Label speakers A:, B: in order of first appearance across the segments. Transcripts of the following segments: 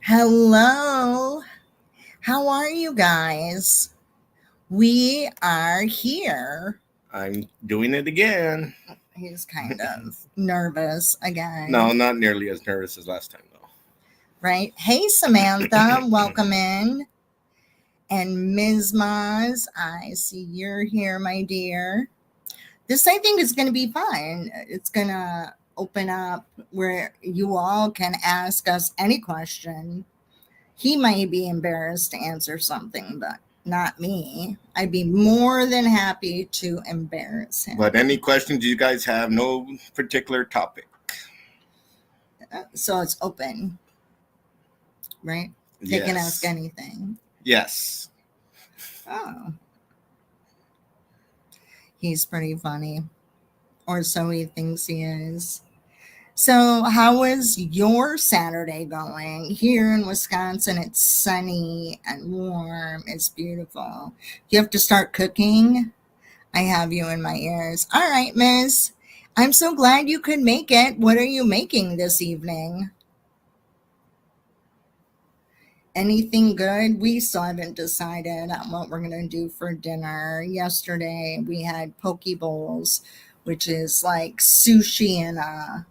A: Hello. How are you guys? We are here.
B: I'm doing it again.
A: He's kind of nervous
B: No,
A: again,
B: not nearly as nervous as last time, though.
A: right? Hey, Samantha, welcome in. And Ms. Maz, I see you're here, my dear. This, I think, is going to be fun. It's going to open up where you all can ask us any question. He might be embarrassed to answer something, but not me. I'd be more than happy to embarrass
B: But
A: him.
B: any questions you guys have, no particular topic.
A: So it's open, right? They can ask
B: Yes.
A: anything.
B: Yes.
A: Oh, he's pretty funny. Or so he thinks he is. So, how is your Saturday going? Here in Wisconsin, it's sunny and warm. It's beautiful. You have to start cooking. I have you in my ears. All right, miss. I'm so glad you could make it. What are you making this evening? Anything good? We still haven't decided on what we're going to do for dinner. Yesterday, we had poke bowls, which is like sushi in a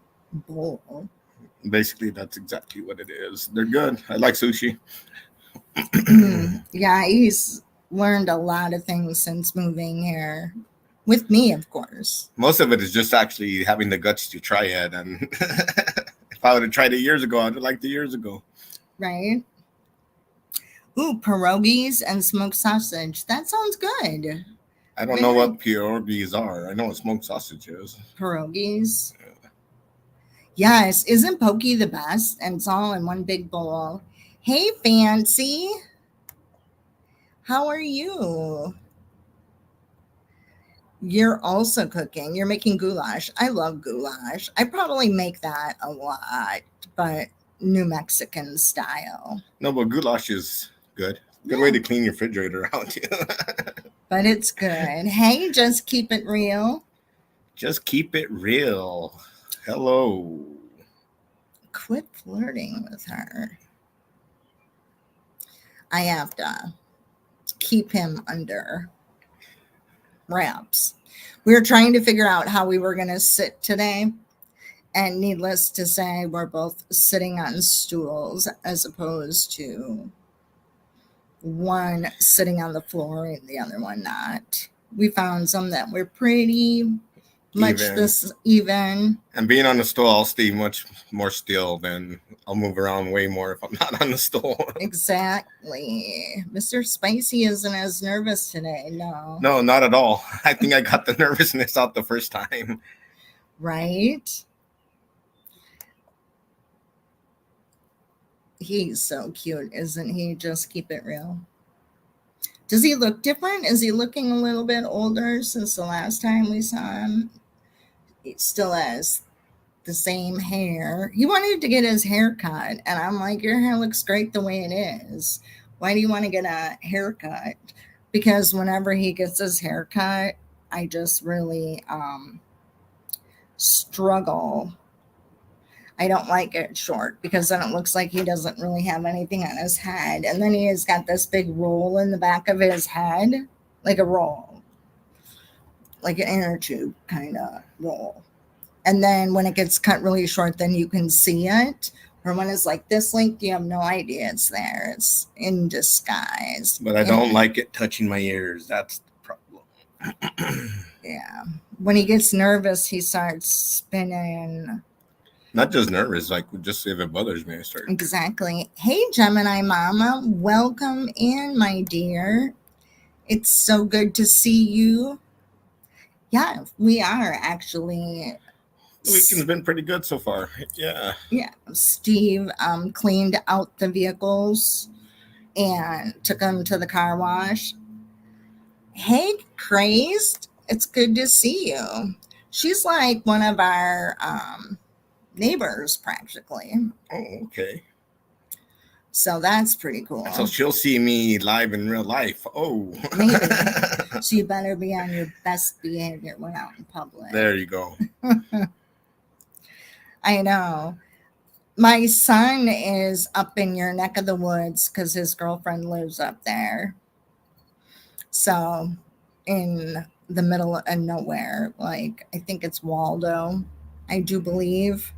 A: bowl.
B: Basically, that's exactly what it is. They're good. I like sushi.
A: Yeah, he's learned a lot of things since moving here. With me, of course.
B: Most of it is just actually having the guts to try it. And if I would have tried it years ago, I'd have liked it years ago.
A: Right? Ooh, pierogies and smoked sausage. That sounds good.
B: I don't
A: We
B: know
A: like
B: what pierogies are. I know what smoked sausage is.
A: pierogies. Yes, isn't pokey the best? And it's all in one big bowl. Hey, Fancy, how are you? You're also cooking. You're making goulash. I love goulash. I probably make that a lot, but New Mexican style.
B: No, but goulash is good. Good way
A: Yeah,
B: to clean your refrigerator out.
A: but it's good. Hey, just keep it real.
B: Just keep it real. Hello.
A: Quit flirting with her. I have to keep him under wraps. We were trying to figure out how we were going to sit today. And needless to say, we're both sitting on stools as opposed to one sitting on the floor and the other one not. We found some that were pretty much
B: Even.
A: this even.
B: And being on the stool, I'll stay much more still than I'll move around way more if I'm not on the stool.
A: Exactly. Mr. Spicy isn't as nervous today. No.
B: No, not at all. I think I got the nervousness out the first time.
A: Right? He's so cute, isn't he? Just keep it real. Does he look different? Is he looking a little bit older since the last time we saw him? He still has the same hair. He wanted to get his hair cut, and I'm like, your hair looks great the way it is. Why do you want to get a haircut? Because whenever he gets his hair cut, I just really struggle. I don't like it short because then it looks like he doesn't really have anything on his head. And then he has got this big roll in the back of his head, like a roll, like an inner tube kind of roll. And then when it gets cut really short, then you can see it. Or when it's like this length, you have no idea it's there. It's in disguise.
B: But I don't like it touching my ears. That's the problem.
A: Yeah. When he gets nervous, he starts spinning.
B: Not just nervous, like just if it bothers me, I start.
A: Exactly. Hey, Gemini Mama, welcome in, my dear. It's so good to see you. Yeah, we are actually.
B: The weekend's been pretty good so far. Yeah.
A: Yeah, Steve cleaned out the vehicles and took them to the car wash. Hey, Crazed, it's good to see you. She's like one of our neighbors, practically.
B: Oh, okay.
A: So that's pretty cool.
B: So she'll see me live in real life. Oh.
A: Maybe. So you better be on your best behavior when out in public.
B: There you go.
A: I know. My son is up in your neck of the woods because his girlfriend lives up there. So, in the middle of nowhere, like I think it's Waldo, I do believe.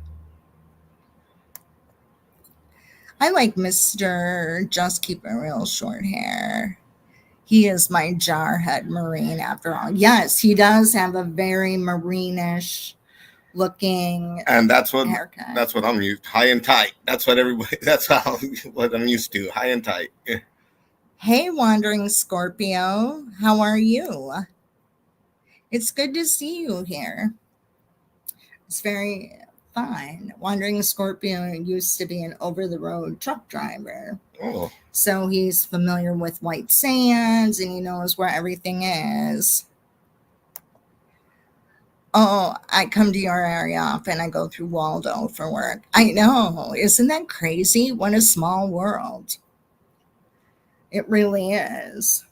A: I like Mr. Just Keep It Real Short Hair. He is my jarhead Marine after all. Yes, he does have a very Marine-ish looking
B: And
A: haircut.
B: that's what I'm used, high and tight. That's what everybody that's how what I'm used to, high and tight.
A: Hey, Wandering Scorpio, how are you? It's good to see you here. It's very fine. Wandering Scorpio used to be an over the road truck driver.
B: Oh,
A: So he's familiar with White Sands and he knows where everything is. Oh, I come to your area often. I go through Waldo for work. I know. Isn't that crazy? What a small world. It really is.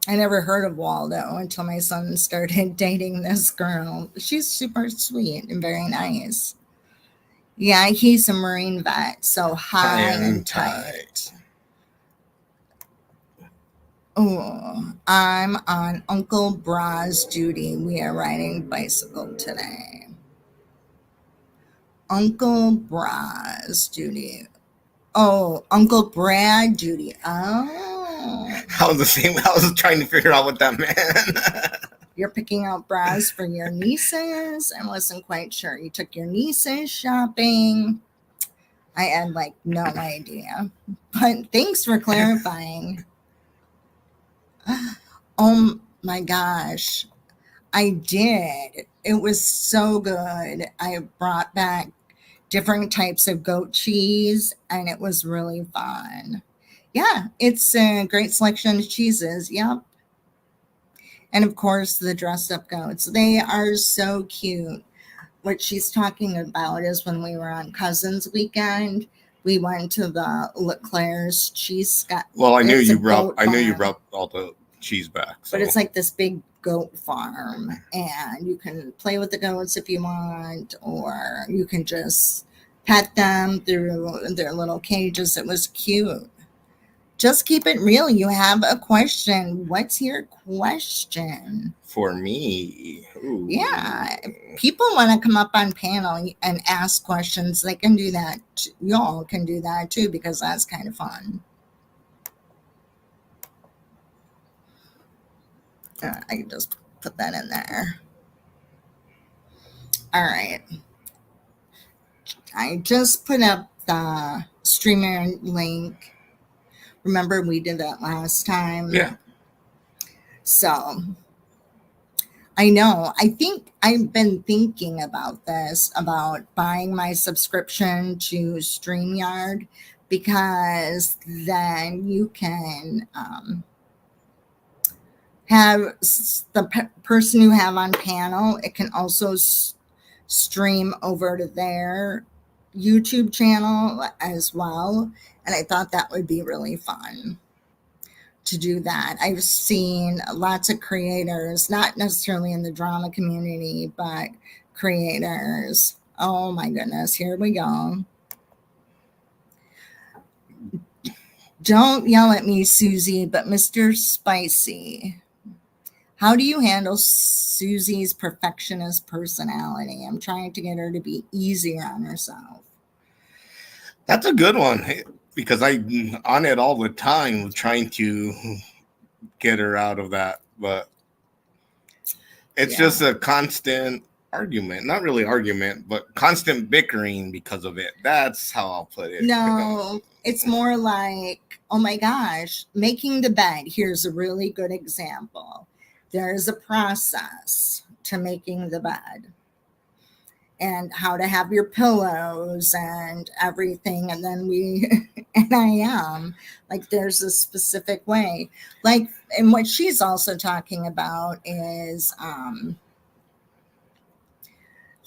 A: I never heard of Waldo until my son started dating this girl. She's super sweet and very nice. Yeah, he's a Marine vet, so high and tight. Oh, I'm on Uncle Bra's duty. We are riding bicycle today. Uncle Bra's duty. Oh, Uncle Brad duty. Oh.
B: I was the same. I was trying to figure out what that meant.
A: You're picking out bras for your nieces. I wasn't quite sure. You took your nieces shopping. I had like no idea. But thanks for clarifying. Oh my gosh. I did. It was so good. I brought back different types of goat cheese and it was really fun. Yeah, it's a great selection of cheeses. Yep. And of course, the dressed up goats. They are so cute. What she's talking about is when we were on Cousins Weekend, we went to the Leclerc's cheese.
B: Well, I knew
A: It's a
B: you brought.
A: goat
B: I knew you
A: farm.
B: brought all the cheese back. So.
A: But it's like this big goat farm, and you can play with the goats if you want, or you can just pet them through their little cages. It was cute. Just keep it real. You have a question. What's your question?
B: For me, ooh.
A: Yeah, if people want to come up on panel and ask questions, they can do that. Y'all can do that too because that's kind of fun. I can just put that in there. All right. I just put up the streamer link. Remember we did that last time?
B: Yeah.
A: So I know. I think I've been thinking about this, about buying my subscription to StreamYard because then you can have the person you have on panel, it can also stream over to their YouTube channel as well. And I thought that would be really fun to do that. I've seen lots of creators, not necessarily in the drama community, but creators. Oh my goodness, here we go. Don't yell at me, Susie, but Mr. Spicy. How do you handle Susie's perfectionist personality? I'm trying to get her to be easier on herself.
B: That's a good one because I'm on it all the time trying to get her out of that. But it's just a constant argument. Not really argument, but constant bickering because of it. That's how I'll put it.
A: No, it's more like, oh my gosh, making the bed. Here's a really good example. There's a process to making the bed and how to have your pillows and everything. And then and I am like, there's a specific way. Like, and what she's also talking about is,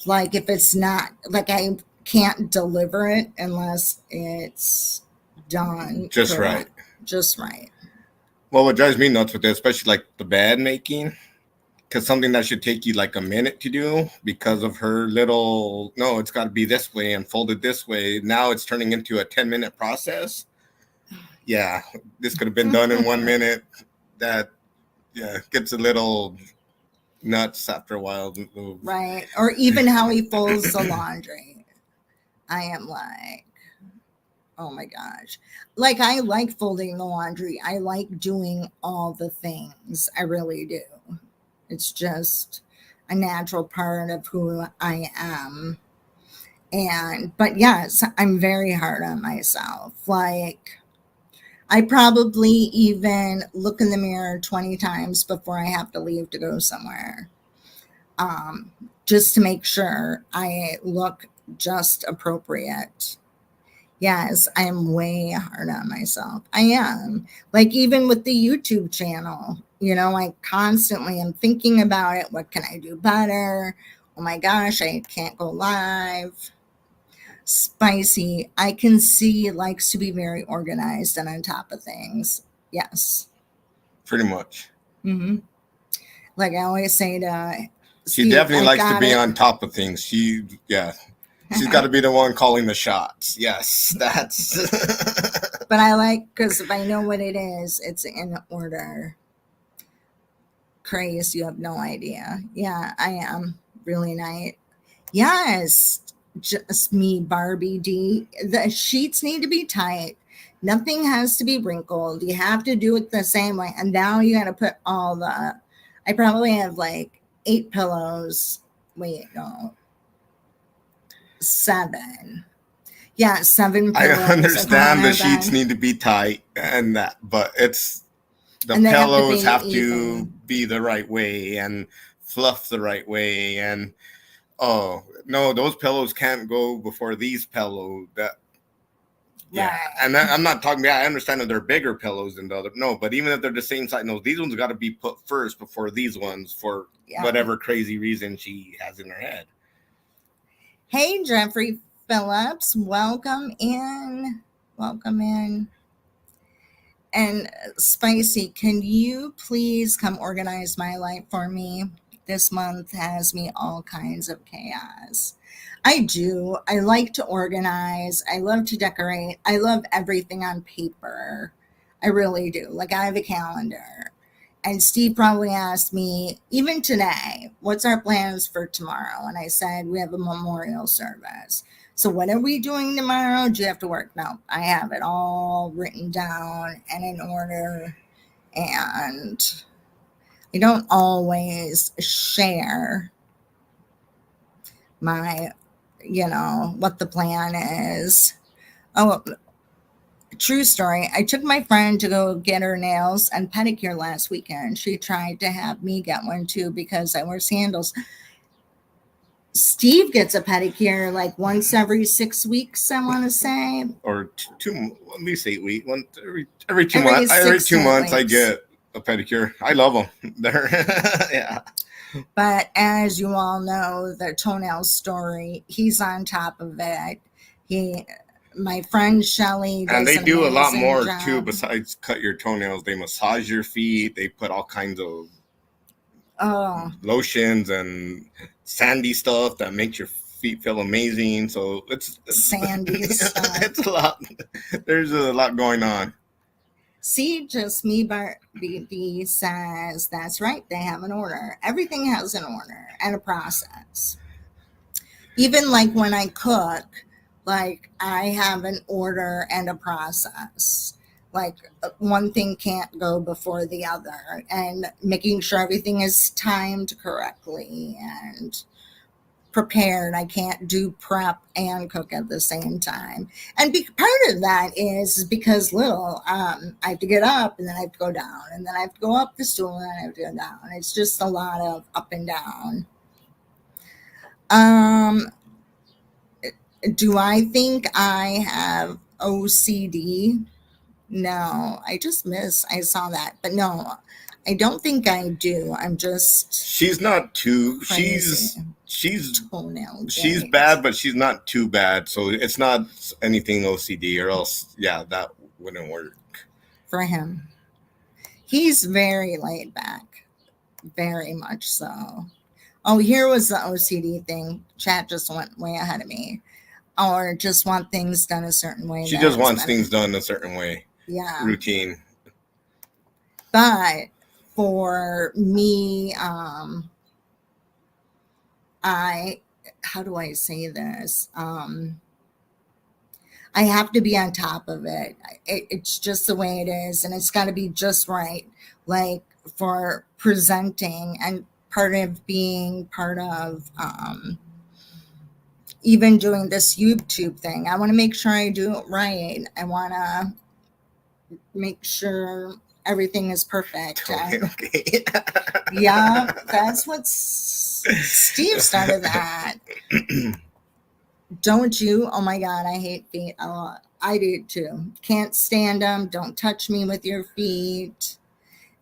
A: like, if it's not, like, I can't deliver it unless it's done
B: just
A: correct.
B: Right.
A: Just right.
B: Well, what drives me nuts with it, especially like the bed making, because something that should take you like a minute to do, because of her little, no, it's got to be this way and folded this way. Now it's turning into a 10-minute process. Yeah, this could have been done in 1 minute. That, yeah, gets a little nuts after a while.
A: Right. Or even how he folds the laundry. I am like, oh my gosh. Like, I like folding the laundry. I like doing all the things. I really do. It's just a natural part of who I am. But yes, I'm very hard on myself. Like, I probably even look in the mirror 20 times before I have to leave to go somewhere. Just to make sure I look just appropriate. Yes, I am way hard on myself. I am. Like, even with the YouTube channel, I constantly am thinking about it. What can I do better? Oh my gosh, I can't go live. Spicy, I can see, likes to be very organized and on top of things. Yes.
B: Pretty much.
A: Mm-hmm. Like I always say to
B: She
A: Steve,
B: definitely likes to be on top of things. She's got to be the one calling the shots. Yes, that's.
A: But I like, because if I know what it is, it's in order. Crazy, you have no idea. Yeah, I am really nice. Yes, just me, Barbie D. The sheets need to be tight. Nothing has to be wrinkled. You have to do it the same way. And now you got to put all the. I probably have like 8 pillows. Wait, no. 7. Yeah, 7 pillows.
B: I understand the sheets need to be tight and that, but it's the pillows have to be the right way and fluff the right way. And oh no, those pillows can't go before these pillows. That yeah, right. And I'm not talking about. I understand that they're bigger pillows than the other. No, but even if they're the same size, no, these ones got to be put first before these ones for whatever crazy reason she has in her head. Hey, Jeffrey Phillips, welcome in. Welcome in. And Spicy, can you please come organize my life for me? This month has me all kinds of chaos. I do. I like to organize. I love to decorate. I love everything on paper. I really do. Like, I have a calendar. And Steve probably asked me, even today, what's our plans for tomorrow? And I said, we have a memorial service. So what are we doing tomorrow? Do you have to work? No, I have it all written down and in order. And I don't always share my, what the plan is. Oh, true story. I took my friend to go get her nails and pedicure last weekend. She tried to have me get one too because I wear sandals. Steve gets a pedicure like once every 6 weeks, I want to say. Or at least 8 weeks. Every 2 months. Every 2 months I get a pedicure. I love them. They're yeah. But as you all know, the toenail story, he's on top of it. My friend Shelly does, and they do a lot more job too besides cut your toenails. They massage your feet. They put all kinds of lotions and sandy stuff that makes your feet feel amazing. So it's sandy stuff. It's a lot. There's a lot going on. See, just me, BD says that's right. They have an order. Everything has an order and a process. Even like when I cook, like I have an order and a process. Like one thing can't go before the other, and making sure everything is timed correctly and prepared. I can't do prep and cook at the same time. And part of that is because I have to get up and then I have to go down and then I have to go up the stool and then I have to go down. It's just a lot of up and down. Do I think I have OCD? No, I saw that, but no, I don't think I do. I'm just. She's not too. Crazy. She's bad, but she's not too bad. So it's not anything OCD, or else, yeah, that wouldn't work for him. He's very laid back.
A: Very much so. Oh, here was the OCD thing. Chat just went way ahead of me. Or just want things done a certain way.
B: She
A: that
B: just
A: has
B: wants
A: been-
B: things done a certain way.
A: Yeah.
B: Routine.
A: But for me, how do I say this? I have to be on top of it. It's just the way it is, and it's got to be just right. Like for presenting and part of being part of even doing this YouTube thing. I want to make sure I do it right. I want to make sure everything is perfect.
B: Okay.
A: Yeah, that's what Steve started that. Don't you? Oh my God, I hate feet a lot. I do too. Can't stand them. Don't touch me with your feet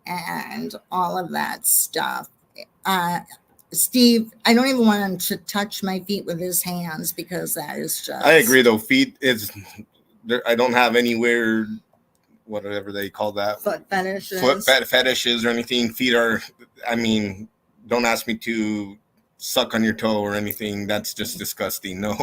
A: and all of that stuff. Steve, I don't even want him to touch my feet with his hands because that is just.
B: I agree, though. Feet is. I don't have any weird, whatever they call that.
A: Foot fetishes.
B: Fetishes or anything. Feet are. I mean, don't ask me to suck on your toe or anything. That's just disgusting. No.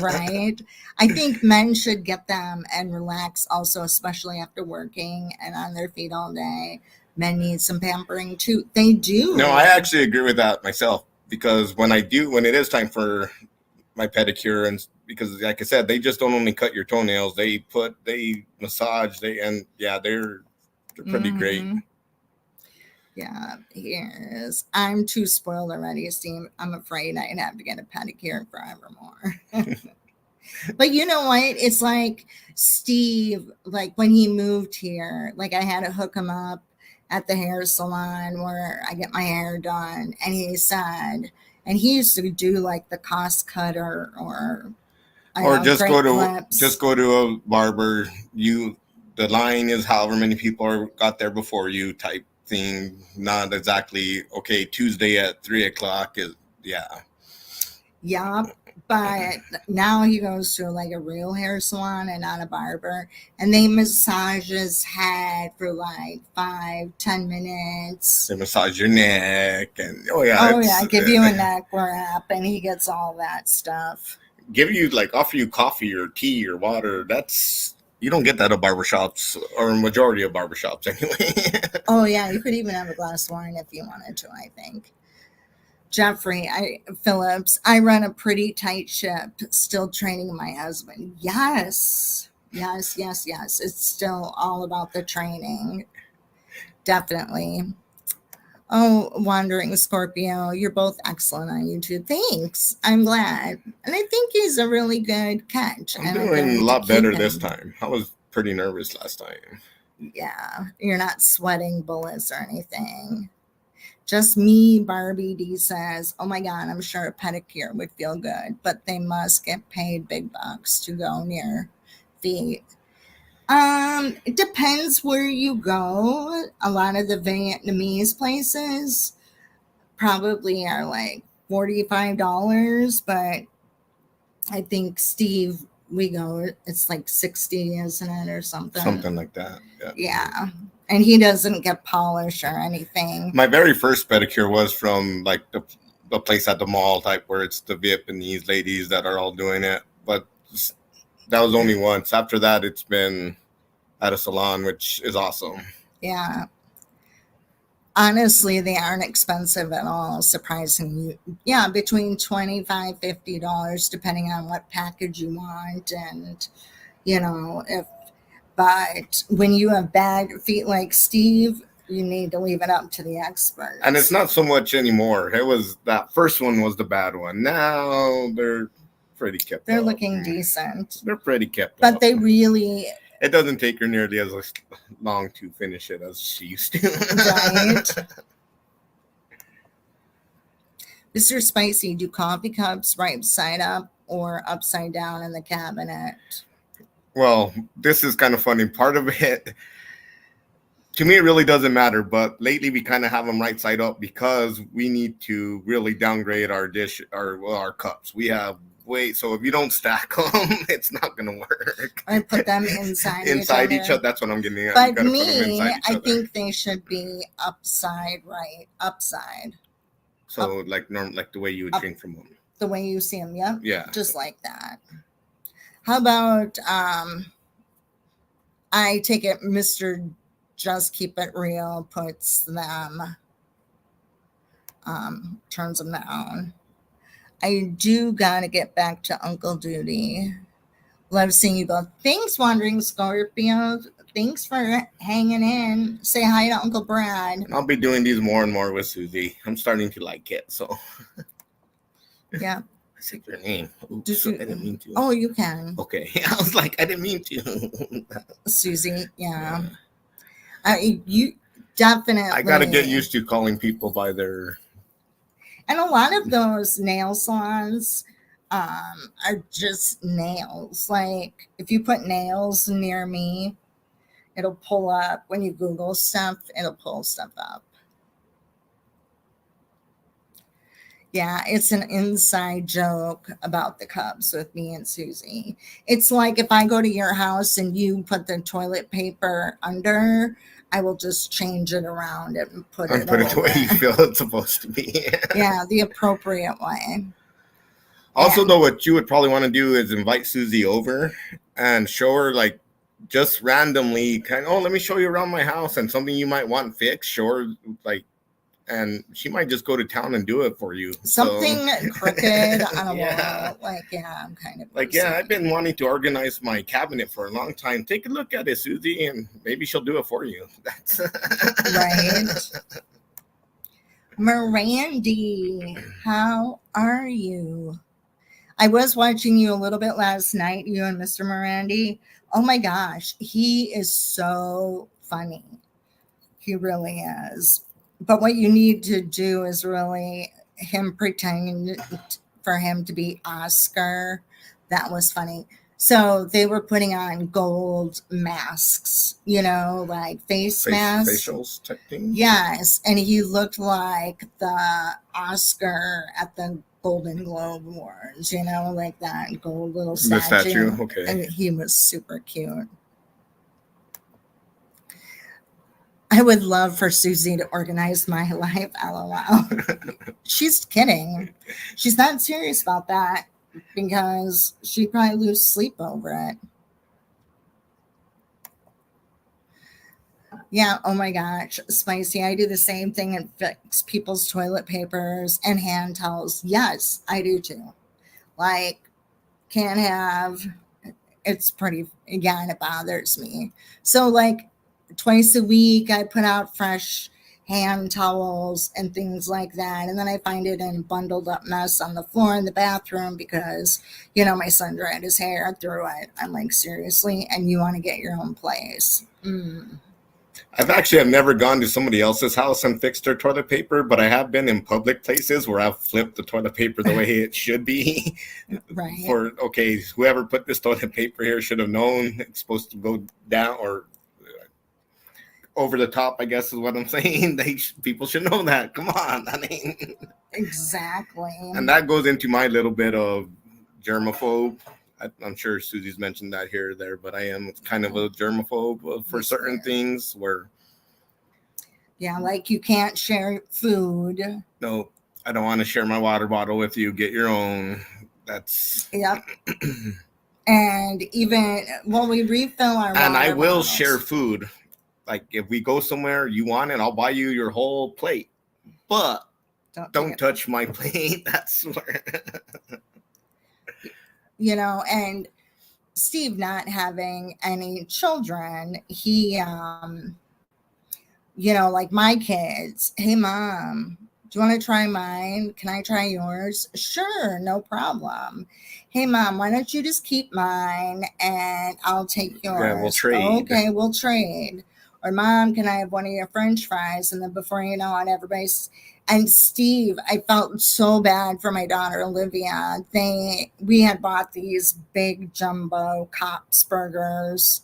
A: Right. I think men should get them and relax also, especially after working and on their feet all day. Men need some pampering too. They do.
B: No, I actually agree with that myself, because when it is time for my pedicure, and because like I said, they just don't only cut your toenails, they massage, they're pretty great.
A: Yeah, here's. I'm too spoiled already, Steve. I'm afraid I'd have to get a pedicure forevermore. But you know what? It's like Steve, like when he moved here, like I had to hook him up at the hair salon where I get my hair done. And he said, and he used to do like the cost cutter or
B: just
A: great clips.
B: go to a barber. The line is however many people got there before you type thing. Not exactly okay. Tuesday at 3:00 is
A: Yeah, but now he goes to like a real hair salon and not a barber, and they massage his head for like 5-10 minutes.
B: They massage your neck and
A: give you a neck wrap, and he gets all that stuff.
B: Offer you coffee or tea or water. You don't get that at barbershops, or a majority of barbershops anyway.
A: Oh yeah, you could even have a glass of wine if you wanted to, I think. Jeffrey Phillips, I run a pretty tight ship, still training my husband. Yes. It's still all about the training. Definitely. Oh, Wandering Scorpio, you're both excellent on YouTube. Thanks. I'm glad. And I think he's a really good catch.
B: I'm doing a lot better this time. I was pretty nervous last time.
A: Yeah, you're not sweating bullets or anything. Just me, Barbie D says, oh my God, I'm sure a pedicure would feel good, but they must get paid big bucks to go near feet. It depends where you go. A lot of the Vietnamese places probably are like $45, but I think Steve, it's like 60, isn't it, or something?
B: Something like that.
A: Yeah. And he doesn't get polish or anything.
B: My very first pedicure was from like the place at the mall type where it's the Vietnamese ladies that are all doing it. But that was only once. After that, it's been at a salon, which is awesome.
A: Yeah. Honestly, they aren't expensive at all, surprisingly. Yeah, between $25, $50, depending on what package you want. And, but when you have bad feet like Steve, you need to leave it up to the experts.
B: And it's not so much anymore. That first one was the bad one. Now they're pretty kept up.
A: They're looking decent.
B: They're pretty kept up.
A: But they really...
B: It doesn't take her nearly as long to finish it as she used to.
A: Right. Mr. Spicy, do coffee cups right side up or upside down in the cabinet?
B: Well, this is kind of funny. Part of it, to me, it really doesn't matter. But lately, we kind of have them right side up because we need to really downgrade our dish, our cups. We have wait, so if you don't stack them, it's not gonna work.
A: I put them inside
B: each other. That's what I'm getting at.
A: But me, I think they should be upside, right? Upside.
B: So like like the way you would drink from them.
A: The way you see them, yep.
B: Yeah.
A: Just like that. How about I take it Mr. Just Keep It Real puts them, turns them down. I do gotta get back to Uncle Duty. Love seeing you both. Thanks, Wandering Scorpio. Thanks for hanging in. Say hi to Uncle Brad.
B: And I'll be doing these more and more with Suzie. I'm starting to like it. So
A: yeah.
B: I said your name. Oops, I didn't mean to.
A: Oh, you can.
B: Okay. I was like, I didn't mean to.
A: Suzie, yeah. You definitely.
B: I gotta get used to calling people by their.
A: And a lot of those nail salons are just nails. Like if you put nails near me, it'll pull up. When you Google stuff, it'll pull stuff up. Yeah, it's an inside joke about the Cubs with me and Suzie. It's like if I go to your house and you put the toilet paper under, I will just change it around and put it the way you feel it's supposed to be. Yeah, the appropriate way.
B: Also, though, what you would probably want to do is invite Suzie over and show her, like, just randomly, let me show you around my house and something you might want fixed. Show her, like, and she might just go to town and do it for you.
A: Something crooked on a wall. Like, yeah, I'm kind of.
B: Like, yeah, I've been wanting to organize my cabinet for a long time. Take a look at it, Suzie, and maybe she'll do it for you. That's
A: right. Mirandy, how are you? I was watching you a little bit last night, you and Mr. Mirandy. Oh my gosh, he is so funny. He really is. But what you need to do is really him pretending for him to be Oscar. That was funny. So they were putting on gold masks, like face masks.
B: Facials type thing?
A: Yes. And he looked like the Oscar at the Golden Globe Awards, like that gold little statue. The statue, okay. And he was super cute. I would love for Suzie to organize my life, LOL. She's kidding. She's not serious about that because she'd probably lose sleep over it. Yeah, oh my gosh, Spicy. I do the same thing and fix people's toilet papers and hand towels. Yes, I do too. Like, can't have, it's pretty, again, it bothers me. So, like, twice a week, I put out fresh hand towels and things like that. And then I find it in a bundled up mess on the floor in the bathroom because, my son dried his hair through it. I'm like, seriously? And you want to get your own place?
B: I've never gone to somebody else's house and fixed their toilet paper, but I have been in public places where I've flipped the toilet paper the way it should be.
A: Right.
B: Whoever put this toilet paper here should have known it's supposed to go down or over the top, I guess is what I'm saying. People should know that. Come on.
A: Exactly.
B: And that goes into my little bit of germaphobe. I'm sure Suzie's mentioned that here or there, but I am kind of a germaphobe for certain things where.
A: Yeah, like you can't share food.
B: No, I don't want to share my water bottle with you. Get your own. That's.
A: Yep. And even we refill our
B: and I will bottles. Share food. Like if we go somewhere, you want it, I'll buy you your whole plate. But don't touch my plate. That's where.
A: And Steve not having any children, he, like my kids, hey, Mom, do you want to try mine? Can I try yours? Sure, no problem. Hey, Mom, why don't you just keep mine and I'll take yours?
B: Yeah, we'll trade.
A: Okay, we'll trade. Or, Mom, can I have one of your French fries? And then before you know it, everybody's... And Steve, I felt so bad for my daughter, Olivia. We had bought these big jumbo Cops burgers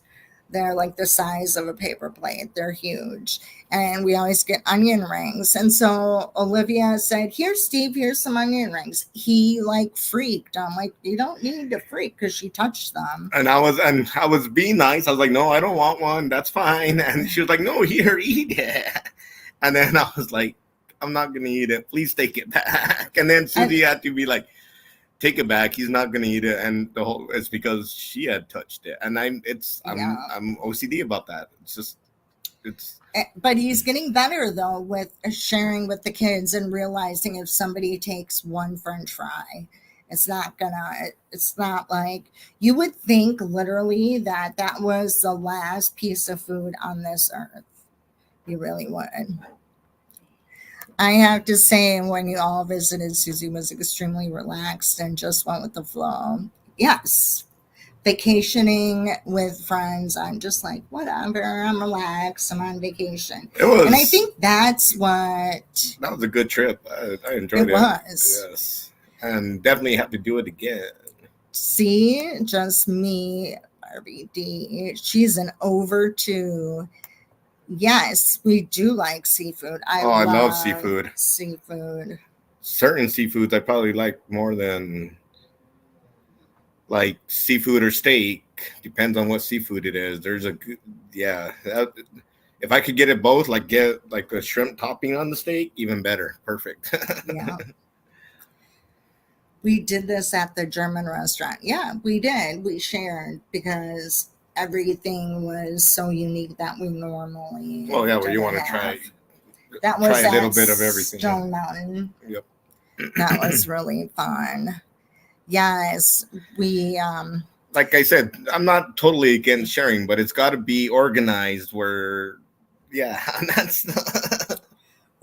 A: They're like the size of a paper plate. They're huge. And we always get onion rings. And so Olivia said, "Here, Steve, here's some onion rings." He like freaked. I'm like, "You don't need to freak," because she touched them.
B: And I was being nice. I was like, no, I don't want one. That's fine. And she was like, no, here, eat it. And then I was like, I'm not gonna eat it. Please take it back. And then Suzie had to be like, take it back. He's not gonna eat it. And the whole it's because she had touched it. And I'm OCD about that. It's
A: But he's getting better though with sharing with the kids and realizing if somebody takes one French fry, it's not like you would think literally that that was the last piece of food on this earth. You really would. I have to say, when you all visited, Suzie was extremely relaxed and just went with the flow. Yes, vacationing with friends, I'm just like, whatever, I'm relaxed, I'm on vacation. And I think that
B: was a good trip. I enjoyed it.
A: It was.
B: Yes. And definitely have to do it again.
A: See, just me, Barbie D. She's an over 2. Yes, we do like seafood. I
B: love seafood.
A: Seafood.
B: Certain seafoods I probably like more than like seafood or steak. Depends on what seafood it is. There's a good, yeah. If I could get it both, like get like the shrimp topping on the steak, even better. Perfect.
A: Yeah. We did this at the German restaurant. Yeah, we did. We shared because everything was so unique that we normally.
B: Oh yeah, well you want to try.
A: That was
B: a little bit of everything.
A: Stone Mountain.
B: Yep.
A: That was really fun. Yes, we.
B: Like I said, I'm not totally against sharing, but it's got to be organized. Where, yeah, that's.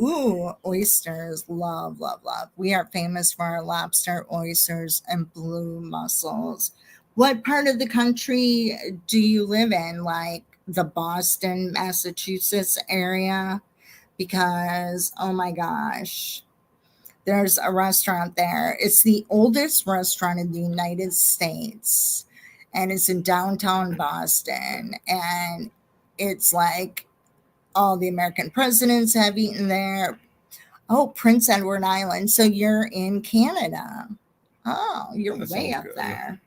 A: Ooh, oysters. Love, love, love. We are famous for our lobster, oysters, and blue mussels. What part of the country do you live in? Like the Boston, Massachusetts area? Because, oh my gosh, there's a restaurant there. It's the oldest restaurant in the United States. And it's in downtown Boston. And it's like all the American presidents have eaten there. Oh, Prince Edward Island. So you're in Canada. Oh, you're way up there.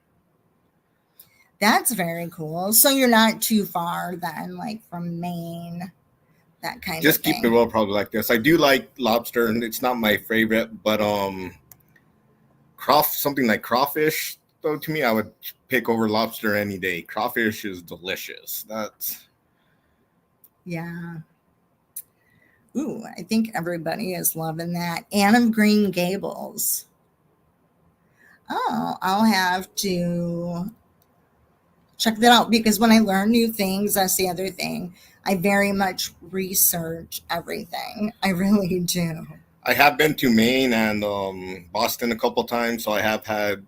A: That's very cool. So you're not too far then, like from Maine, that kind
B: Just
A: of thing.
B: Just keep it well, probably like this. I do like lobster, and it's not my favorite, but something like crawfish, though, to me, I would pick over lobster any day. Crawfish is delicious.
A: Yeah. Ooh, I think everybody is loving that. Anne of Green Gables. Oh, I'll have to check that out because when I learn new things, that's the other thing. I very much research everything. I really do.
B: I have been to Maine and Boston a couple times, so I have had,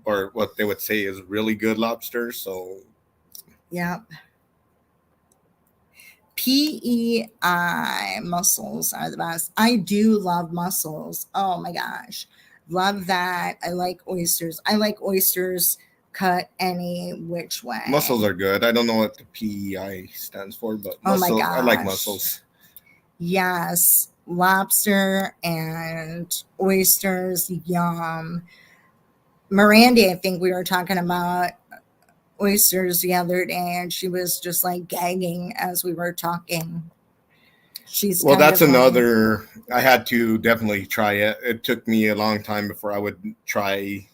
B: or what they would say is really good lobster. So,
A: yep. PEI mussels are the best. I do love mussels. Oh my gosh. Love that. I like oysters. I like oysters cut any which way.
B: Mussels are good. I don't know what the PEI stands for, but
A: oh my gosh.
B: I like mussels.
A: Yes. Lobster and oysters. Yum. Miranda, I think we were talking about oysters the other day, and she was just like gagging as we were talking.
B: That's another. I had to definitely try it. It took me a long time before I would try,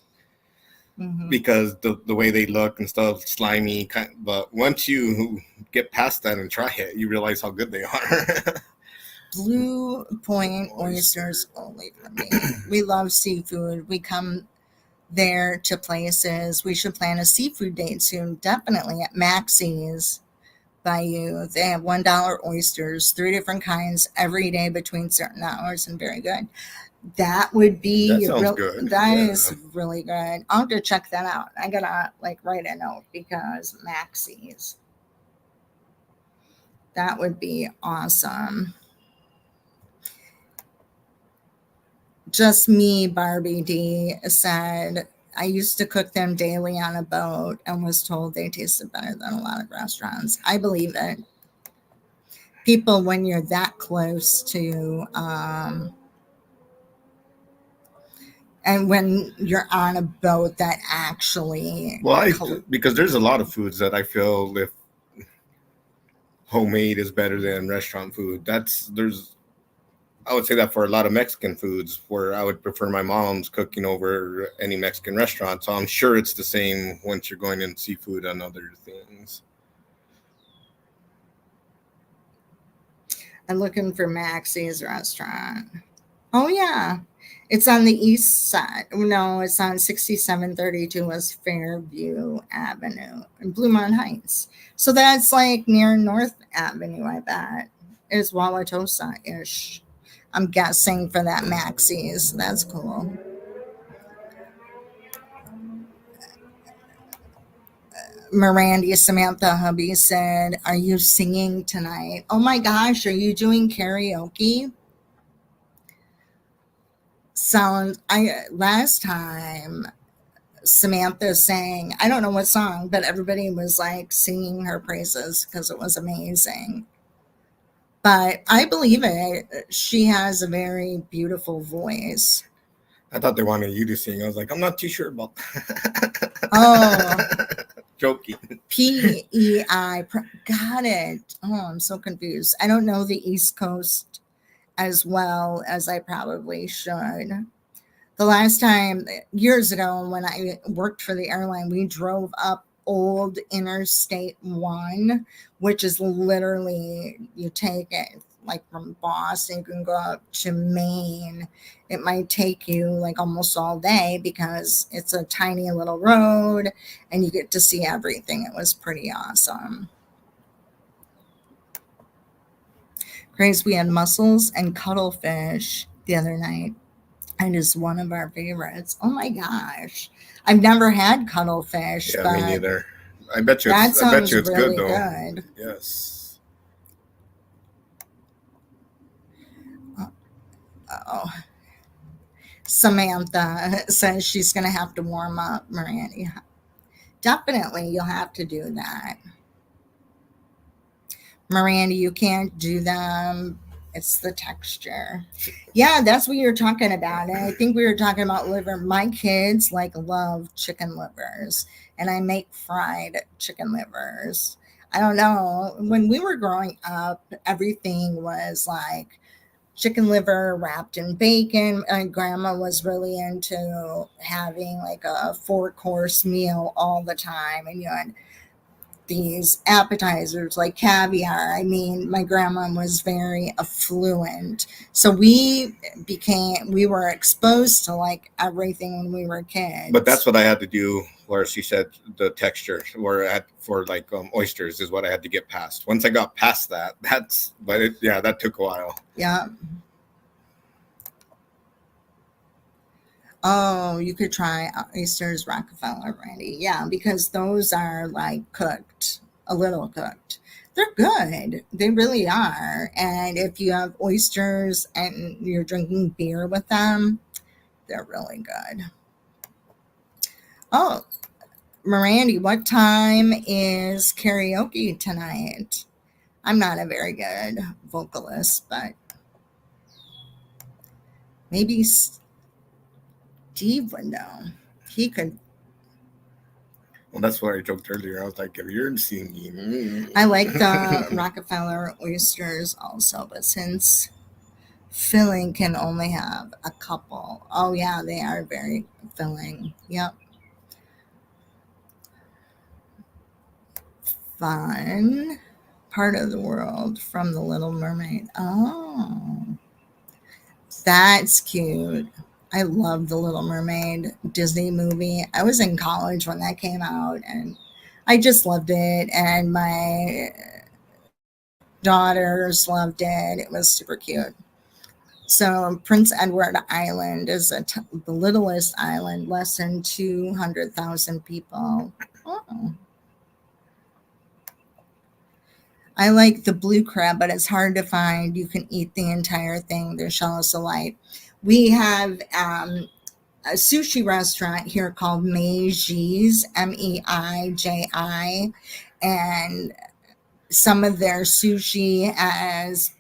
B: because the way they look and stuff, slimy. But once you get past that and try it, you realize how good they are.
A: Blue Point oysters only for me. We love seafood. We come there to places. We should plan a seafood date soon. Definitely at Maxie's by you. They have $1 oysters, 3 different kinds every day between certain hours, and very good. That would be
B: good.
A: That is really good. I'll have to check that out. I gotta like write a note because Maxie's. That would be awesome. Just me, Barbie D said, I used to cook them daily on a boat and was told they tasted better than a lot of restaurants. I believe it. People, when you're that close to, and when you're on a boat that actually,
B: Well, because there's a lot of foods that I feel if homemade is better than restaurant food. I would say that for a lot of Mexican foods, where I would prefer my mom's cooking over any Mexican restaurant. So I'm sure it's the same once you're going in seafood and other things.
A: I'm looking for Maxie's restaurant. Oh, yeah. It's on the east side. No, it's on 6732 West Fairview Avenue in Bluemont Heights. So that's like near North Avenue, I bet. It's Wauwatosa ish. I'm guessing for that Maxie's. That's cool. Miranda Samantha hubby said, "Are you singing tonight? Oh my gosh, are you doing karaoke?" Sounds I last time Samantha sang, I don't know what song, but everybody was like singing her praises because it was amazing. But I believe it. She has a very beautiful voice.
B: I thought they wanted you to sing. I was like, I'm not too sure about that.
A: Oh,
B: Joking.
A: PEI. Got it. Oh, I'm so confused. I don't know the East Coast as well as I probably should. The last time, years ago, when I worked for the airline, we drove up old Interstate 1, which is literally, you take it like from Boston, you can go up to Maine. It might take you like almost all day because it's a tiny little road and you get to see everything. It was pretty awesome. Grace, we had mussels and cuttlefish the other night. And is one of our favorites. Oh my gosh. I've never had cuttlefish,
B: Yeah,
A: but
B: me neither. I bet you
A: that
B: it's. I bet
A: sounds
B: you it's
A: really
B: good though.
A: good.
B: Yes.
A: Oh, Samantha says she's going to have to warm up, Miranda. Definitely, you'll have to do that. Miranda, you can't do them. It's the texture. Yeah, that's what you're talking about. And I think we were talking about liver. My kids like love chicken livers, and I make fried chicken livers. I don't know. When we were growing up, everything was like chicken liver wrapped in bacon. My grandma was really into having like a 4-course meal all the time, and you had these appetizers like caviar. I mean, my grandma was very affluent. So we were exposed to like everything when we were kids.
B: But that's what I had to do. Where she said the texture, where I had for like oysters, is what I had to get past. Once I got past that, that took a while.
A: Yeah. Oh, you could try oysters Rockefeller, Randy. Yeah, because those are like cooked, a little cooked. They're good. They really are. And if you have oysters and you're drinking beer with them, they're really good. Oh, Mirandy, what time is karaoke tonight? I'm not a very good vocalist, but maybe Steve would know. He could.
B: Well, that's what I joked earlier. I was like, if you're singing,
A: I like the Rockefeller oysters also, but since filling can only have a couple. Oh yeah, they are very filling. Yep. Fun part of the world from the Little Mermaid. Oh, that's cute. I love the Little Mermaid Disney movie. I was in college when that came out and I just loved it. And my daughters loved it. It was super cute. So Prince Edward Island is the littlest island, less than 200,000 people. Oh. I like the blue crab, but it's hard to find. You can eat the entire thing. Their shell is so light. We have a sushi restaurant here called Meiji's, Meiji, and some of their sushi has,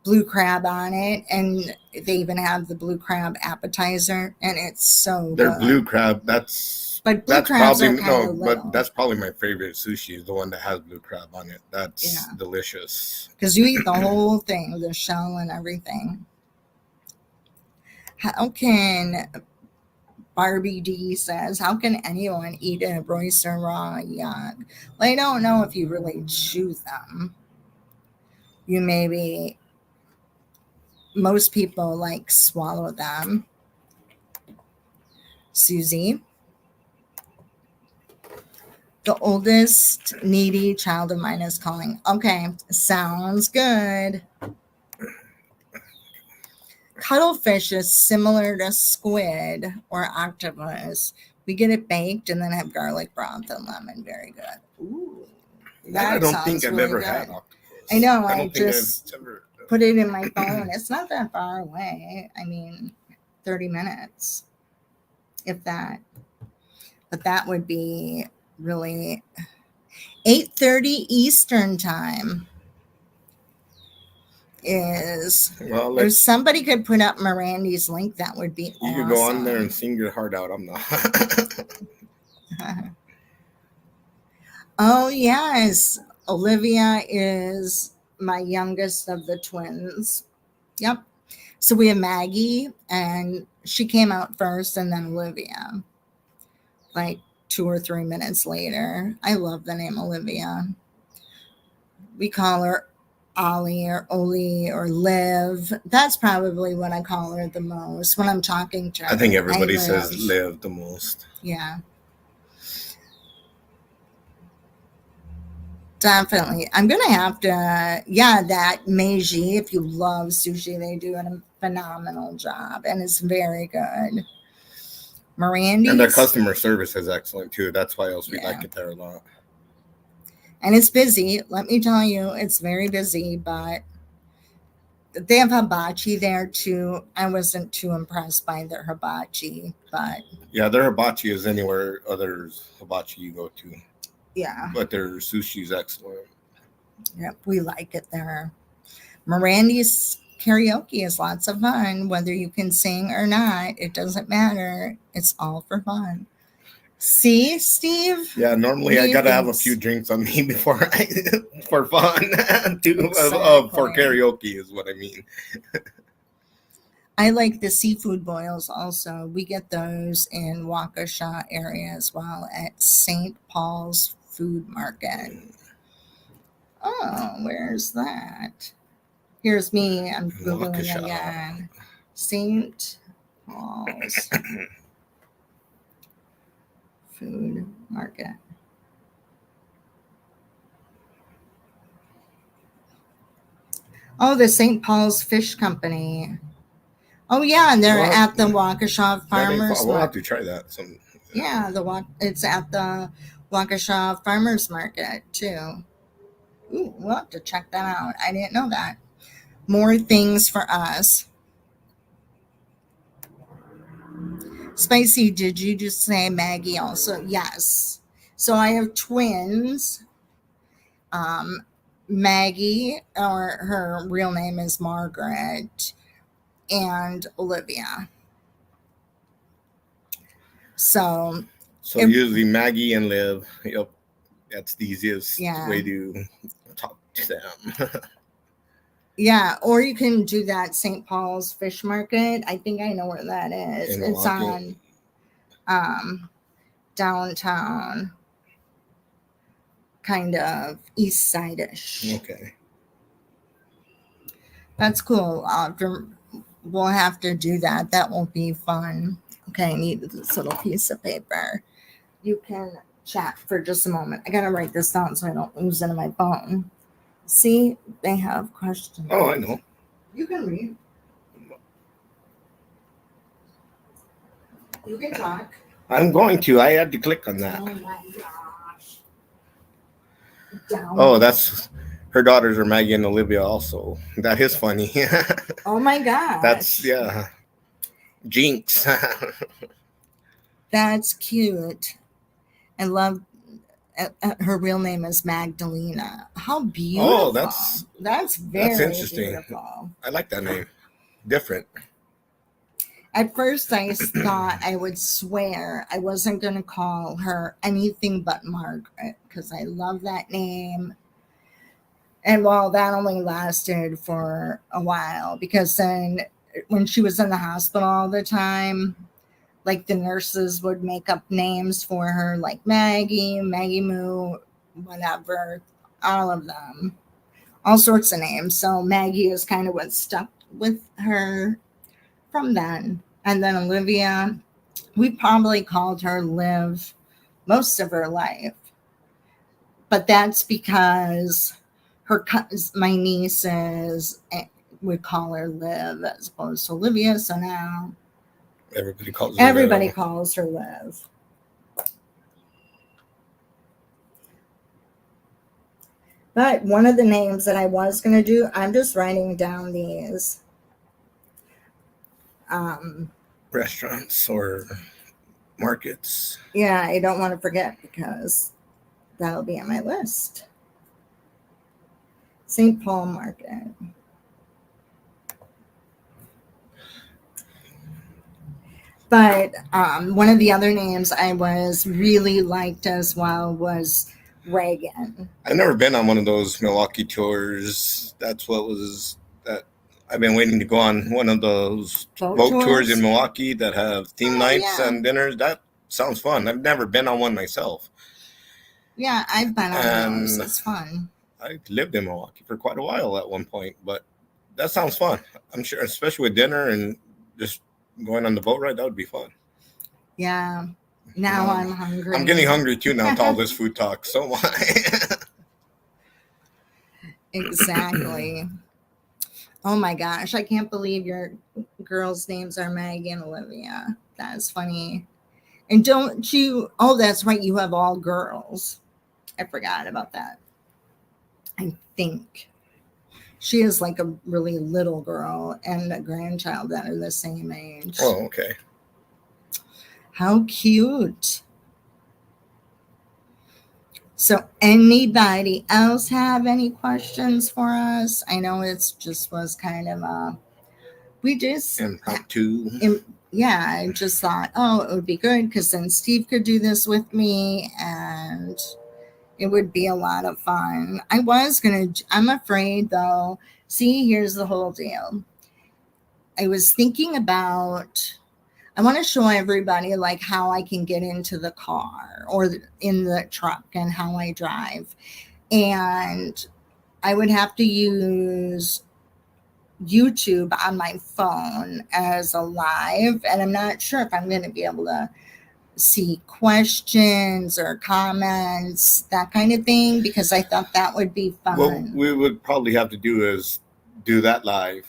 A: blue crab on it, and they even have the blue crab appetizer, and it's so
B: Their
A: good.
B: blue crab,
A: But blue crabs are kind of little.
B: but that's probably my favorite sushi is the one that has blue crab on it. That's delicious.
A: Because you eat the whole thing, the shell and everything. How can Barbie D says, how can anyone eat an oyster raw? Yuck. Well, I don't know if you really chew them. You maybe, most people like swallow them. Suzie. The oldest needy child of mine is calling. Okay, sounds good. Cuttlefish is similar to squid or octopus. We get it baked and then have garlic broth and lemon. Very good. Ooh,
B: I don't think I've ever had octopus.
A: I know. I just put it in my phone. It's not that far away. I mean, 30 minutes, if that. But that would be really 8:30 Eastern time. Is if somebody could put up Mirandy's link, that would be awesome.
B: You could go on there and sing your heart out. I'm not.
A: Oh yes, Olivia is my youngest of the twins. Yep. So we have Maggie, and she came out first, and then Olivia, like 2 or 3 minutes later. I love the name Olivia. We call her Ollie or Oli or Liv. That's probably what I call her the most when I'm talking to her.
B: I think everybody says Liv the most.
A: Yeah. Definitely. I'm going to have to, that Meiji, if you love sushi, they do a phenomenal job, and it's very good. Mirandy's.
B: And their customer service is excellent, too. That's why else we like it there a lot.
A: And it's busy. Let me tell you, it's very busy, but they have hibachi there too. I wasn't too impressed by their hibachi, but
B: yeah, their hibachi is anywhere others hibachi you go to.
A: Yeah.
B: But their sushi is excellent.
A: Yep, we like it there. Mirandy's karaoke is lots of fun. Whether you can sing or not, it doesn't matter. It's all for fun. See, Steve?
B: Yeah, normally I gotta have a few drinks on me before for fun for karaoke is what I mean.
A: I like the seafood boils also. We get those in Waukesha area as well at St. Paul's Food Market. Oh, where's that? Here's me. I'm Googling again. St. Paul's Food Market. Oh, the St. Paul's Fish Company. Oh yeah, and they're at the Waukesha Farmers.
B: We'll have to try that.
A: Yeah, it's at the Waukesha Farmers Market too. Ooh, we'll have to check that out. I didn't know that. More things for us. Spicy, did you just say Maggie also? Yes. So I have twins. Maggie, or her real name is Margaret, and Olivia. So
B: usually Maggie and Liv, yep, that's the easiest way to talk to them.
A: Yeah, or you can do that St. Paul's Fish Market. I think I know where that is. It's on downtown, kind of east side-ish.
B: Okay.
A: That's cool. We'll have to do that. That will be fun. Okay, I need this little piece of paper. You can chat for just a moment. I gotta write this down so I don't lose it in my phone. See, they have questions.
B: Oh, I know.
A: You can read. You can talk.
B: I'm going to. I had to click on that.
A: Oh my gosh.
B: Oh, that's her daughters are Maggie and Olivia also. That is funny.
A: Oh my gosh.
B: That's Jinx.
A: That's cute. I love her real name is Magdalena. How
B: Oh,
A: beautiful. That's
B: that's
A: very
B: interesting.
A: beautiful.
B: I like that name. Different.
A: At first, I thought I would swear I wasn't going to call her anything but Margaret because I love that name. And well, that only lasted for a while because then when she was in the hospital all the time, like the nurses would make up names for her, like Maggie, Maggie Moo, whatever, all of them, all sorts of names. So Maggie is kind of what stuck with her from then. And then Olivia, we probably called her Liv most of her life, but that's because my nieces would call her Liv as opposed to Olivia. So now everybody calls her Liv. But one of the names that I was going to do, I'm just writing down these.
B: Restaurants or markets.
A: Yeah, I don't want to forget because that'll be on my list. St. Paul Market. But one of the other names I was really liked as well was Reagan.
B: I've never been on one of those Milwaukee tours. That's what was that. I've been waiting to go on one of those boat tours in Milwaukee that have theme nights and dinners. That sounds fun. I've never been on one myself.
A: Yeah, I've been on those. It's fun.
B: I lived in Milwaukee for quite a while at one point, but that sounds fun. I'm sure, especially with dinner and just going on the boat ride, that would be fun.
A: Yeah. Now I'm hungry.
B: I'm getting hungry too now to all this food talk. So am I.
A: Exactly. Oh my gosh, I can't believe your girls' names are Maggie and Olivia. That's funny. And don't you? Oh, that's right. You have all girls. I forgot about that. I think she is like a really little girl and a grandchild that are the same age.
B: Oh, okay.
A: How cute. So, anybody else have any questions for us? I know it's just was kind of we just
B: impromptu.
A: Yeah, I just thought, oh, it would be good because then Steve could do this with me and it would be a lot of fun. I'm afraid though. See, here's the whole deal. I was thinking about, I want to show everybody like how I can get into the car or in the truck and how I drive. And I would have to use YouTube on my phone as a live, and I'm not sure if I'm going to be able to see questions or comments, that kind of thing, because I thought that would be fun.
B: What we would probably have to do is do that live,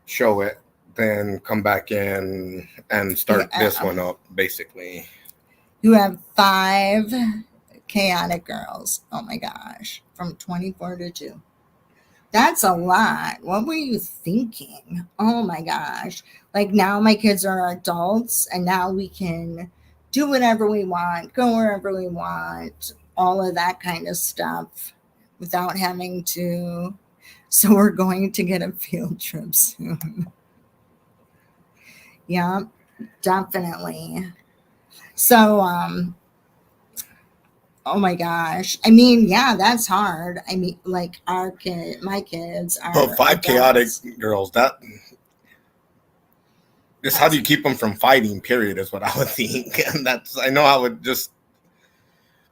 B: show it, then come back in and start this one up, basically.
A: You have 5 chaotic girls. Oh my gosh. From 24 to 2. That's a lot. What were you thinking? Oh my gosh. Like now my kids are adults and now we can do whatever we want, go wherever we want, all of that kind of stuff without having to. So we're going to get a field trip soon. Yeah, definitely. So, oh my gosh. I mean, yeah, that's hard. I mean, like my kids are.
B: Well, 5 chaotic girls. How do you keep them from fighting? Period is what I would think. And I know I would just.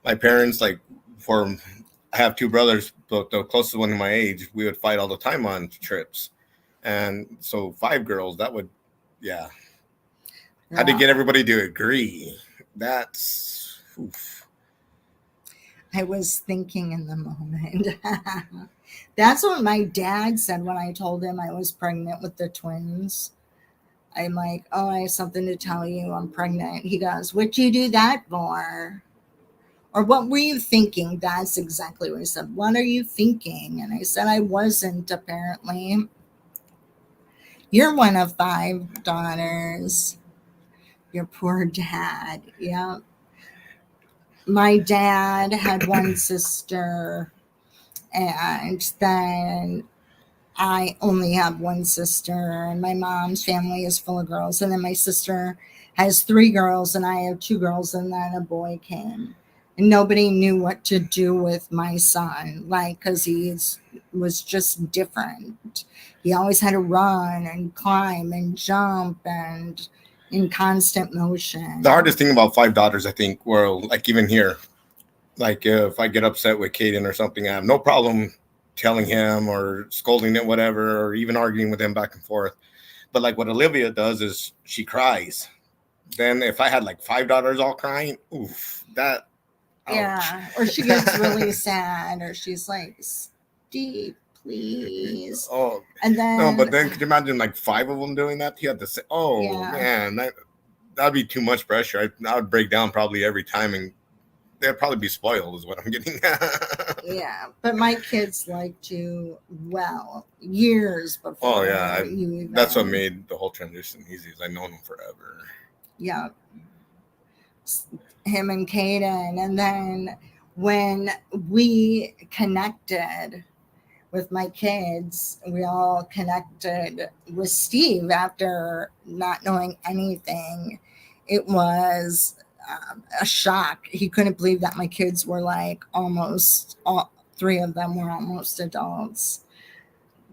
B: My parents, I have 2 brothers, but the closest one to my age, we would fight all the time on trips, and so 5 girls. That would, yeah. How to get everybody to agree? That's. Oof.
A: I was thinking in the moment. That's what my dad said when I told him I was pregnant with the twins. I'm like, oh, I have something to tell you. I'm pregnant. He goes, what'd you do that for? Or what were you thinking? That's exactly what he said. What are you thinking? And I said, I wasn't, apparently. You're one of 5 daughters. Your poor dad. Yeah. My dad had one sister, and then I only have one sister, and my mom's family is full of girls. And then my sister has 3 girls, and I have 2 girls, and then a boy came. And nobody knew what to do with my son, like, because was just different. He always had to run and climb and jump and in constant motion.
B: The hardest thing about 5 daughters, I think, well, like even here, like if I get upset with Caden or something, I have no problem telling him or scolding him, whatever, or even arguing with him back and forth. But like what Olivia does is she cries. Then if I had like 5 daughters all crying, oof, that. Ouch.
A: Yeah, or she gets really sad, or she's like, Steve, please.
B: Oh,
A: and then
B: no, but then could you imagine like 5 of them doing that? You have to say, oh
A: Yeah.
B: man, that'd be too much pressure. I would break down probably every time, and they'd probably be spoiled, is what I'm getting.
A: Yeah, but my kids liked you well years before.
B: Oh yeah,
A: you even.
B: That's what made the whole transition easy. Is I known them forever.
A: Yeah, him and Caden, and then when we connected with my kids, we all connected with Steve after not knowing anything. It was a shock. He couldn't believe that my kids were like almost all 3 of them were almost adults.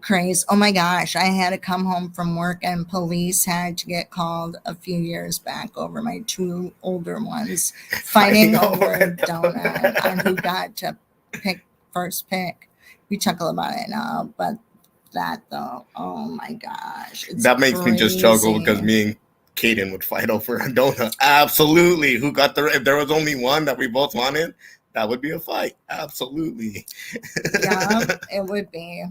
A: Crazy. Oh my gosh, I had to come home from work and police had to get called a few years back over my 2 older ones fighting over a donut on who got to pick first pick. We chuckle about it now, but that though, oh my gosh.
B: That makes me just chuckle because me and Caden would fight over a donut. Absolutely. Who got if there was only one that we both wanted, that would be a fight. Absolutely.
A: Yeah, it would be.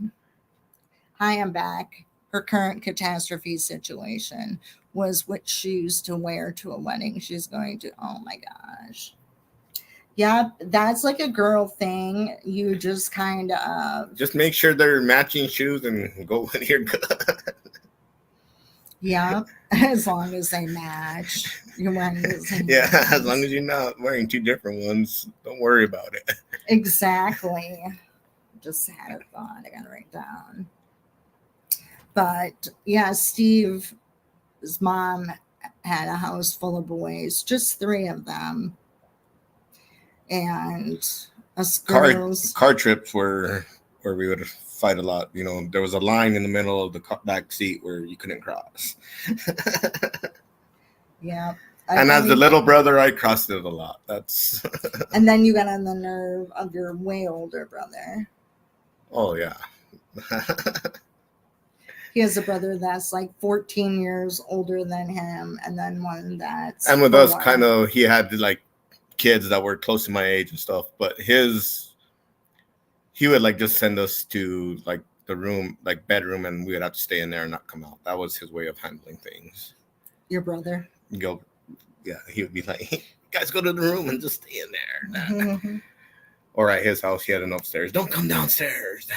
A: Hi, I'm back. Her current catastrophe situation was which shoes to wear to a wedding she's going to. Oh my gosh. Yeah, that's like a girl thing. You just kind of
B: just make sure they're matching shoes and go when you're good.
A: Yeah, as long as they match. You're wearing the same
B: Yeah,
A: ones.
B: as long as you're not wearing 2 different ones, don't worry about it.
A: Exactly. Just had a thought I gotta write down. But yeah, Steve's mom had a house full of boys, just 3 of them. And us girls.
B: Car trips were where we would fight a lot. You know, there was a line in the middle of the back seat where you couldn't cross.
A: Yeah.
B: And as the little brother, I crossed it a lot. That's.
A: And then you got on the nerve of your way older brother.
B: Oh yeah.
A: He has a brother that's like 14 years older than him, and then one that's.
B: And with us, kind of, he had like kids that were close to my age and stuff, but he would like just send us to like the room, like bedroom, and we would have to stay in there and not come out. That was his way of handling things.
A: Your brother?
B: Yeah, he would be like, guys, go to the room and just stay in there. Mm-hmm. Or at his house, he had an upstairs. Don't come downstairs.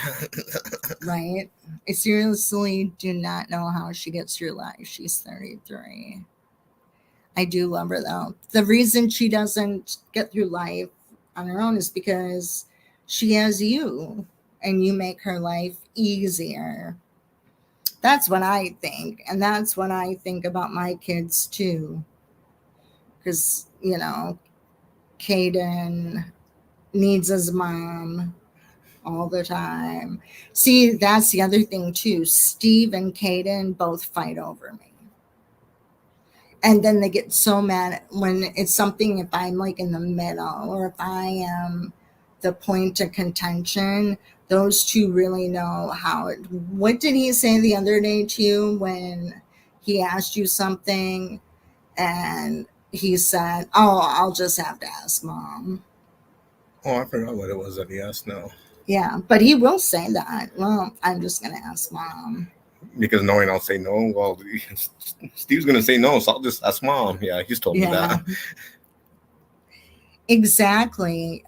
A: Right. I seriously do not know how she gets through life. She's 33. I do love her though. The reason she doesn't get through life on her own is because she has you and you make her life easier. That's what I think. And that's what I think about my kids too. Because, you know, Caden needs his mom all the time. See, that's the other thing too. Steve and Caden both fight over me. And then they get so mad when it's something, if I'm like in the middle or if I am the point of contention, those 2 really know how it. What did he say the other day to you when he asked you something and he said, oh, I'll just have to ask mom?
B: Oh, I forgot what it was that he asked now.
A: Yeah, but he will say that. Well, I'm just going to ask mom.
B: Because knowing I'll say no, well, Steve's going to say no, so I'll just ask mom. Yeah, he's told me that.
A: Exactly.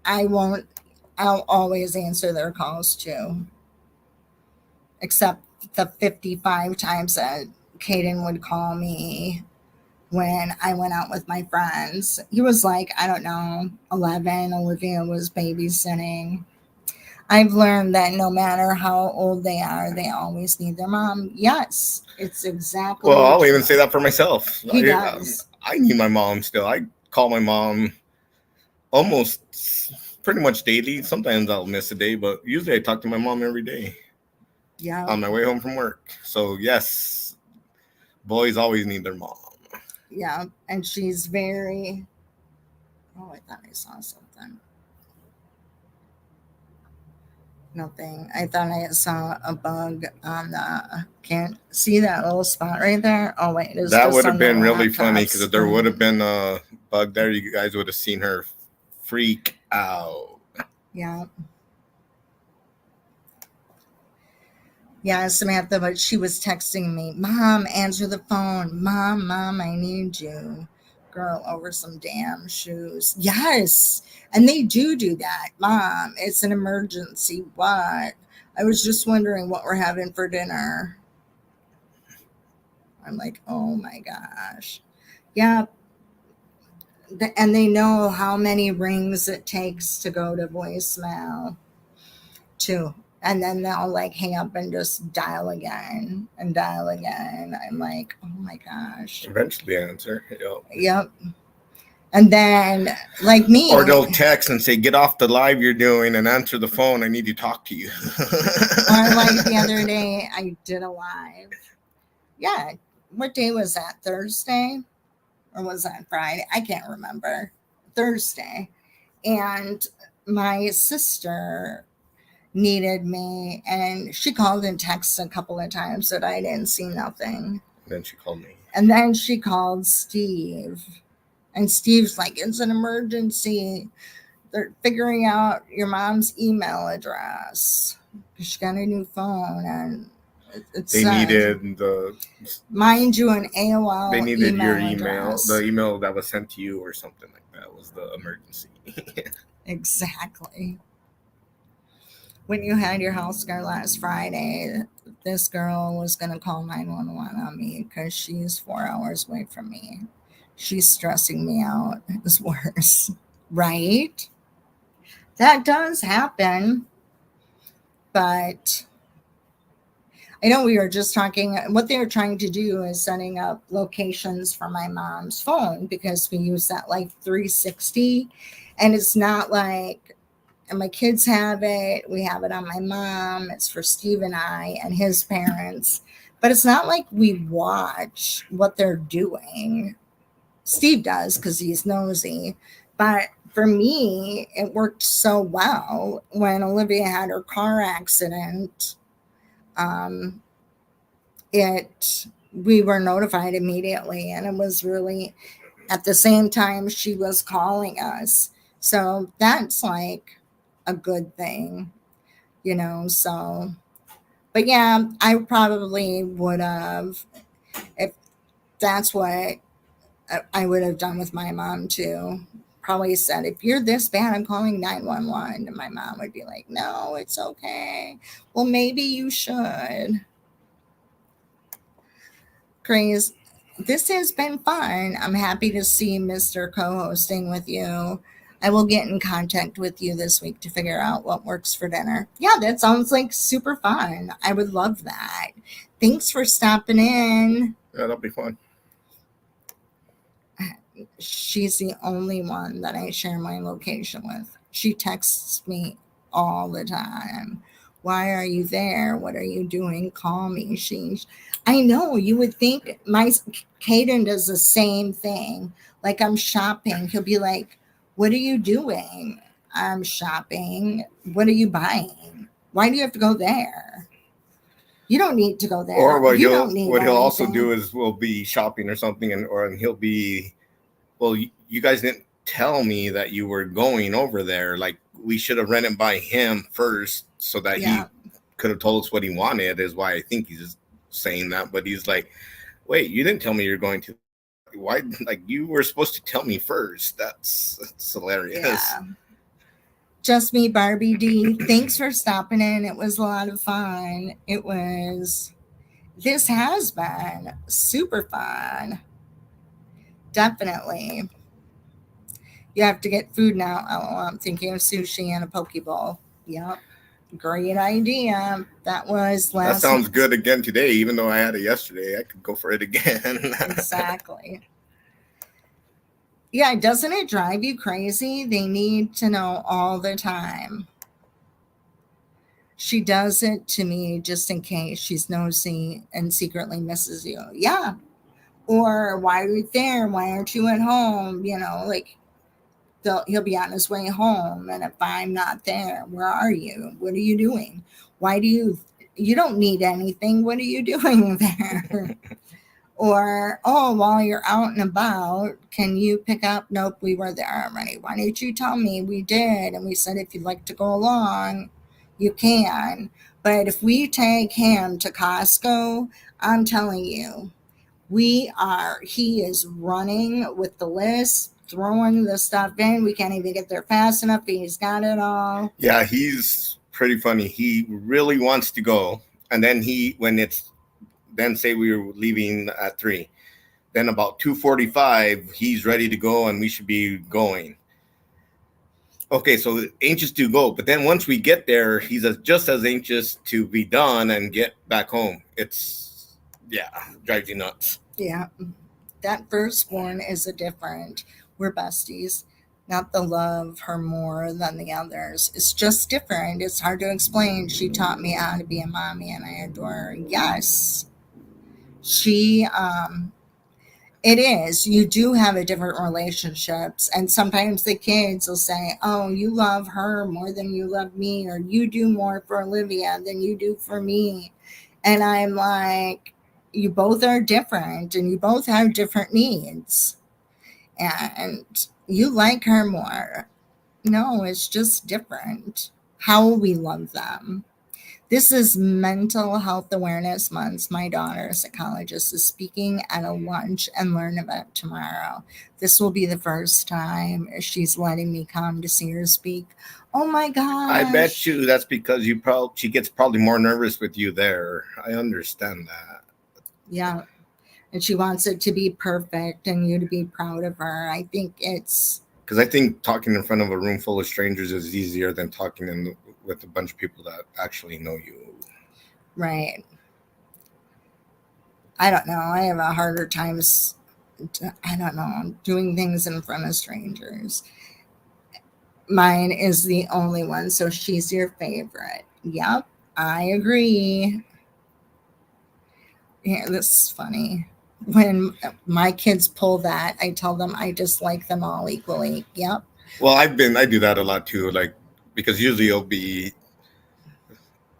A: I'll always answer their calls too. Except the 55 times that Caden would call me when I went out with my friends. He was like, I don't know, 11. Olivia was babysitting. I've learned that no matter how old they are, they always need their mom. Yes, it's exactly
B: Well, I'll even
A: true.
B: say that for myself.
A: He does.
B: I need my mom still. I call my mom almost pretty much daily. Sometimes I'll miss a day, but usually I talk to my mom every day
A: Yeah.
B: on my way home from work. So yes, boys always need their mom.
A: Yeah. And she's very. Oh, I thought I saw something. Nothing. I thought I saw a bug on the. Can't see that little spot right there. Oh wait, it's
B: That
A: just
B: would have
A: on the
B: been really funny
A: laptop
B: because if there would have
A: screen.
B: been a bug there, you guys would have seen her freak out.
A: Yeah. Yeah, Samantha, but she was texting me, Mom, answer the phone. Mom, I need you. Girl, over some damn shoes. Yes. And they do that. Mom, it's an emergency. What? I was just wondering what we're having for dinner. I'm like, oh my gosh. Yeah. And they know how many rings it takes to go to voicemail, too. And then they'll like hang up and just dial again and dial again. I'm like, oh my gosh.
B: Eventually answer. Yep.
A: Yep. And then, like
B: Or
A: me,
B: they'll text and say, "Get off the live you're doing and answer the phone. I need to talk to you."
A: or like the other day, I did a live. Yeah. What day was that? Thursday? Or was that Friday? I can't remember. Thursday. And my sister needed me and she called and texted a couple of times, but I didn't see nothing.
B: Then she called me.
A: And then she called Steve. And Steve's like, it's an emergency. They're figuring out your mom's email address. She got a new phone and it
B: They
A: said,
B: needed the.
A: mind you, an AOL
B: They needed
A: email
B: your email,
A: address.
B: the email that was sent to you or something like that was the emergency.
A: Exactly. When you had your house scare last Friday, this girl was going to call 911 on me because she's 4 hours away from me. She's stressing me out. It's worse. Right? That does happen. But I know we were just talking, what they were trying to do is setting up locations for my mom's phone because we use that like 360. And it's not like, and my kids have it. We have it on my mom. It's for Steve and I and his parents. But it's not like we watch what they're doing. Steve does because he's nosy. But for me, it worked so well when Olivia had her car accident. Um, it we were notified immediately, and it was really at the same time she was calling us. So that's like a good thing, So, but yeah, I probably would have, if that's what I would have done with my mom too. Probably said, if you're this bad, I'm calling 911. And my mom would be like, no, it's okay. Well, maybe you should. Grace, this has been fun. I'm happy to see Mr. co-hosting with you. I will get in contact with you this week to figure out what works for dinner. Yeah, that sounds like super fun. I would love that. Thanks for stopping in.
B: Yeah, that'll be fun.
A: She's the only one that I share my location with. She texts me all the time. Why are you there? What are you doing? Call me. I know you would think my Caden does the same thing. Like I'm shopping. He'll be like, what are you doing? I'm shopping. What are you buying? Why do you have to go there? You don't need to go there.
B: Or what
A: you
B: he'll
A: don't need
B: what he'll also
A: anything.
B: do is we'll be shopping or something, and he'll be, well, you guys didn't tell me that you were going over there. Like we should have ran it by him first, so that he could have told us what he wanted. Is why I think he's saying that. But he's like, wait, you didn't tell me you're going to. Why? Like you were supposed to tell me first. That's hilarious. Yeah.
A: Just me, Barbie D. Thanks for stopping in. It was a lot of fun. This has been super fun. Definitely. You have to get food now. Oh, I'm thinking of sushi and a poke bowl. Yep. Great idea. That was
B: That
A: last
B: sounds
A: month.
B: good again today. Even though I had it yesterday, I could go for it again.
A: Exactly. Yeah, doesn't it drive you crazy? They need to know all the time. She does it to me just in case she's nosy and secretly misses you. Yeah. Or why are you there? Why aren't you at home? Like he'll be on his way home, and if I'm not there, where are you? What are you doing? Why do you don't need anything? What are you doing there? Or, oh, while you're out and about, can you pick up? Nope, we were there already. Why didn't you tell me? We did. And we said, if you'd like to go along, you can. But if we take him to Costco, I'm telling you, he is running with the list, throwing the stuff in. We can't even get there fast enough. He's got it all.
B: Yeah, he's pretty funny. He really wants to go, and then then say we were leaving at 3. Then about 2:45, he's ready to go, and we should be going. Okay, so anxious to go, but then once we get there, he's just as anxious to be done and get back home. Yeah, drives you nuts.
A: Yeah, that firstborn is a different. We're besties. Not the love her more than the others. It's just different. It's hard to explain. She taught me how to be a mommy, and I adore her. Yes, she it is. You do have a different relationships, and sometimes the kids will say, oh, you love her more than you love me, or you do more for Olivia than you do for me. And I'm like, you both are different, and you both have different needs, and you like her more. No, it's just different how we love them. This is Mental Health Awareness Month. My daughter, a psychologist, is speaking at a lunch and learn about tomorrow. This will be the first time she's letting me come to see her speak. Oh my
B: I bet
A: gosh.
B: you that's because she gets probably more nervous with you there. I understand that.
A: Yeah. And she wants it to be perfect and you to be proud of her. I think it's
B: Because I think talking in front of a room full of strangers is easier than talking with a bunch of people that actually know you.
A: right. I don't know. I have a harder time, I don't know, doing things in front of strangers. Mine is the only one, so she's your favorite. Yep, I agree. Yeah, this is funny. When my kids pull that, I tell them I dislike them all equally. Yep.
B: Well, I do that a lot too. Like because usually it'll be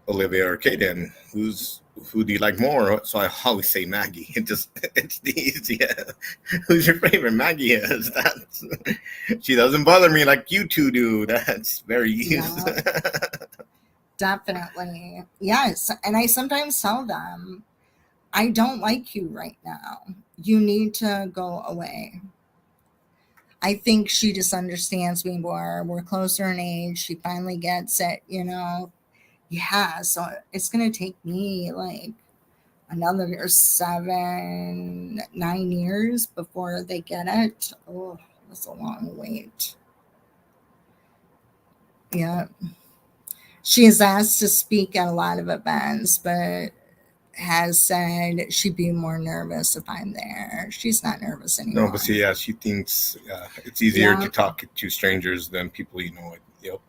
B: Olivia or Kaden. Who do you like more? So I always say Maggie. It's the easiest. Who's your favorite? Maggie is. She doesn't bother me like you two do. That's very easy.
A: Yeah, definitely. Yes. And I sometimes tell them, I don't like you right now. You need to go away. I think she just understands me more. We're closer in age. She finally gets it. Yeah. So it's going to take me like another 7, 9 years before they get it. Oh, that's a long wait. Yeah. She is asked to speak at a lot of events, but has said she'd be more nervous if I'm there. She's not nervous
B: No, but
A: anymore.
B: see, yeah, she thinks it's easier
A: Yeah.
B: to talk to strangers than people you know. Yep.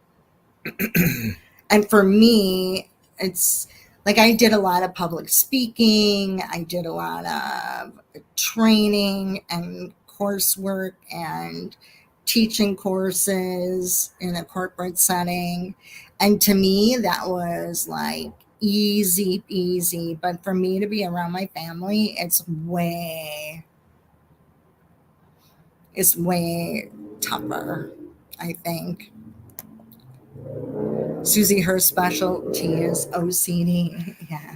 A: And for me, it's like I did a lot of public speaking, I did a lot of training and coursework and teaching courses in a corporate setting. And to me, that was like easy, easy. But for me to be around my family, it's way tougher, I think. Susie, her specialty is OCD. Yeah.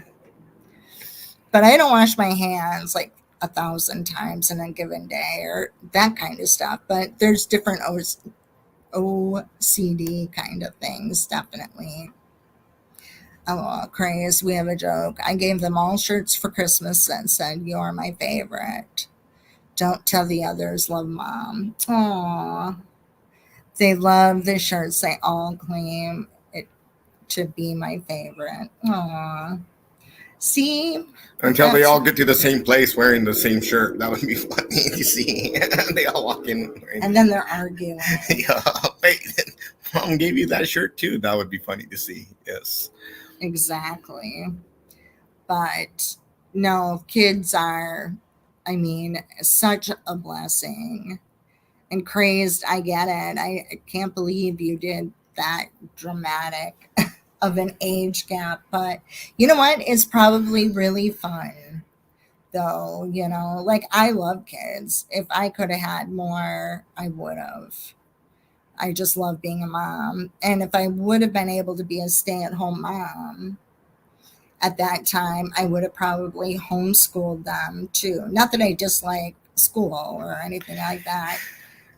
A: But I don't wash my hands like 1,000 times in a given day or that kind of stuff. But there's different OCD kind of things, definitely. Oh, craze. We have a joke. I gave them all shirts for Christmas and said, "You're my favorite. Don't tell the others, love mom." Aw. They love the shirts. They all claim it to be my favorite. Aw. See?
B: Until they
A: That's
B: all get to the same place wearing the same shirt. That would be funny to see. They all walk in wearing
A: and then they're arguing.
B: yeah, wait, mom gave you that shirt too. That would be funny to see. Yes.
A: Exactly. But no, kids are, I mean, such a blessing. And crazed, I get it. I can't believe you did that dramatic of an age gap. But you know what? It's probably really fun, though. Like I love kids. If I could have had more, I would have. I just love being a mom. And if I would have been able to be a stay at home mom, at that time, I would have probably homeschooled them too. Not that I dislike school or anything like that.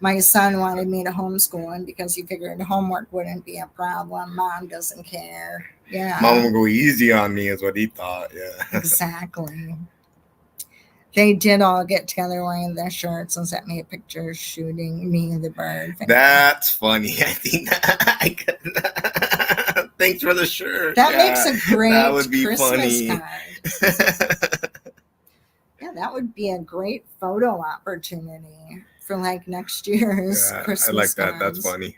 A: My son wanted me to homeschool him because he figured homework wouldn't be a problem. Mom doesn't care. Yeah.
B: Mom will go easy on me is what he thought. Yeah.
A: Exactly. They did all get together wearing their shirts and sent me a picture shooting me the bird.
B: That's funny. I think thanks for the shirt.
A: That makes a great
B: that would be
A: Christmas
B: funny.
A: card. Yeah, that would be a great photo opportunity for like next year's Christmas.
B: I like that.
A: Cards.
B: That's funny.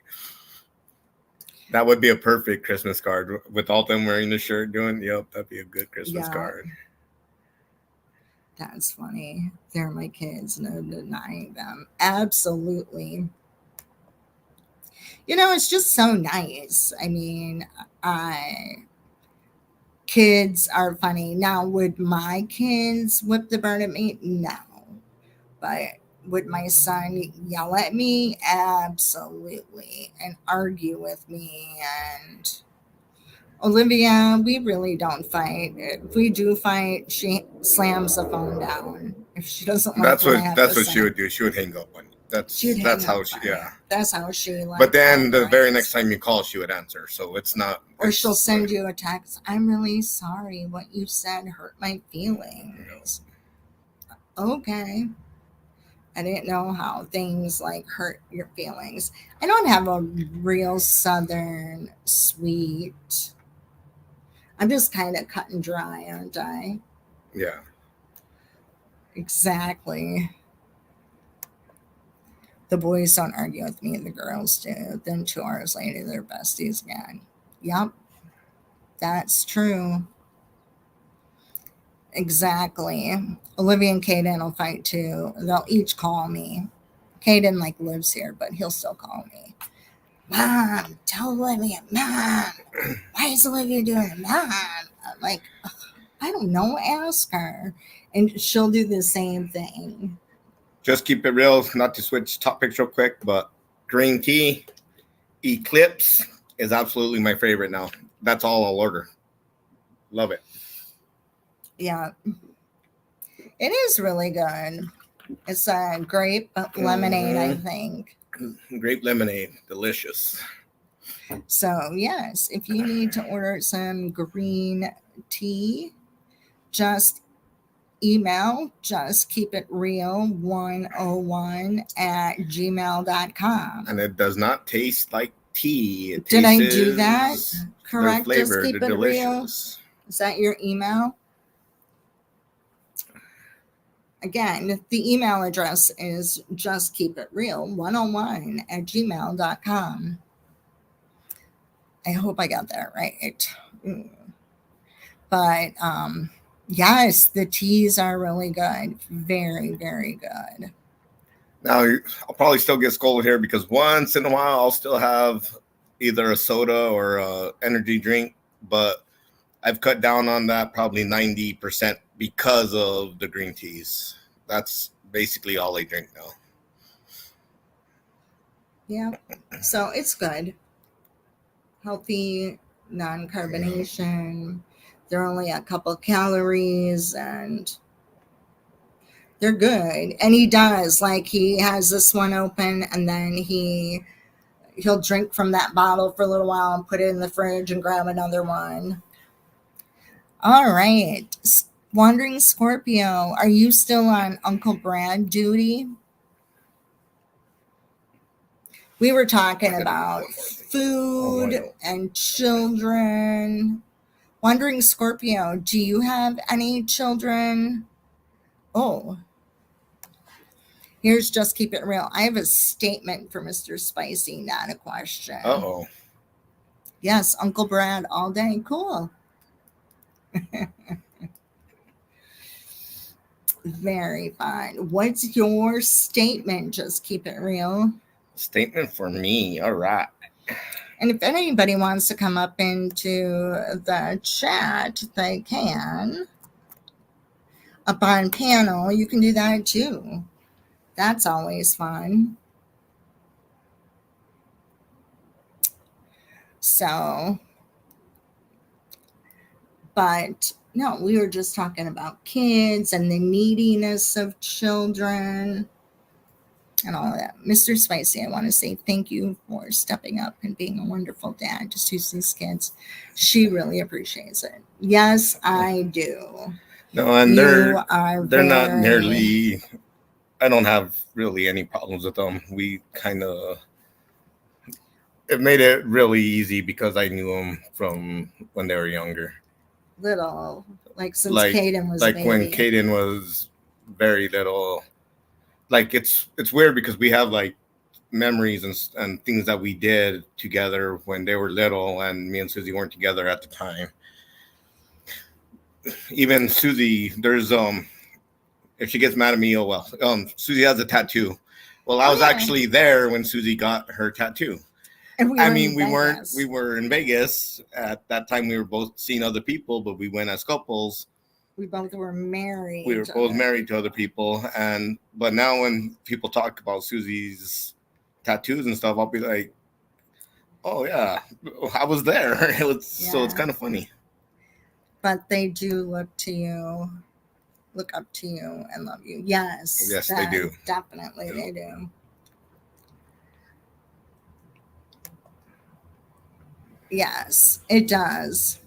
B: That would be a perfect Christmas card with all them wearing the shirt doing. Yep, that'd be a good Christmas card.
A: That's funny. They're my kids, no denying them. Absolutely. It's just so nice. I mean, kids are funny. Now, would my kids whip the bird at me? No. But would my son yell at me? Absolutely. And argue with me. And Olivia, we really don't fight. If we do fight, she slams the phone down. If she doesn't like
B: that's what she would do. She would hang up on you. That's how she. Yeah.
A: That's how she.
B: But then the very next time you call, she would answer. So it's not.
A: Or she'll send you a text. "I'm really sorry. What you said hurt my feelings." Okay. I didn't know how things like hurt your feelings. I don't have a real Southern sweet. I'm just kind of cut and dry, aren't I?
B: Yeah.
A: Exactly. The boys don't argue with me, the girls do. Then 2 hours later, they're besties again. Yep. That's true. Exactly. Olivia and Kaden will fight too. They'll each call me. Kaden lives here, but he'll still call me. "Mom, tell Olivia, Mom, why is Olivia doing it? Mom?" I'm like, I don't know, ask her. And she'll do the same thing.
B: Just keep it real, not to switch topics real quick, but green tea, Eclipse is absolutely my favorite now. That's all I'll order. Love it.
A: Yeah. It is really good. It's a grape lemonade, I think.
B: Grape lemonade. Delicious.
A: So, yes, if you need to order some green tea, just email justkeepitreal101@gmail.com.
B: And it does not taste like tea.
A: Did I do that? Correct.
B: Flavor,
A: Just keep it real. Is that your email? Again, the email address is justkeepitreal101@gmail.com. I hope I got that right. But yes, the teas are really good. Very, very good.
B: Now, I'll probably still get scolded here because once in a while I'll still have either a soda or a energy drink, but I've cut down on that probably 90% because of the green teas. That's basically all I drink now.
A: Yeah, so it's good. Healthy, non-carbonation. They're only a couple calories and they're good. And he does, he has this one open and then he he'll drink from that bottle for a little while and put it in the fridge and grab another one. All right. Wandering Scorpio, are you still on Uncle Brad duty? We were talking about food and children. Wandering Scorpio, do you have any children? Oh, here's Just Keep It Real. I have a statement for Mr. Spicy, not a question.
B: Uh-oh.
A: Yes, Uncle Brad all day. Cool. Very fun. What's your statement? Just keep it real.
B: Statement for me. All right.
A: And if anybody wants to come up into the chat, they can. Up on panel, you can do that too. That's always fun. So, but no, we were just talking about kids and the neediness of children and all of that. Mr. Spicy, I want to say thank you for stepping up and being a wonderful dad to Susie's kids. She really appreciates it. Yes, I do.
B: No, and they're not nearly. I don't have really any problems with them. We kind of. It made it really easy because I knew them from when they were younger.
A: Little, like since Caden was
B: like when Caden was very little. Like it's weird because we have like memories and things that we did together when they were little, and me and Susie weren't together at the time. Even Susie, there's if she gets mad at me, oh well. Susie has a tattoo. Well, I was actually there when Susie got her tattoo.
A: And
B: we were in Vegas at that time. We were both seeing other people, but we went as couples.
A: We both were married.
B: We were both married to other people, but now when people talk about Susie's tattoos and stuff, I'll be like, "Oh yeah, I was there." So it's kind of funny.
A: But they do look up to you, and love you. Yes,
B: they do.
A: Definitely, they do. Yes, it does.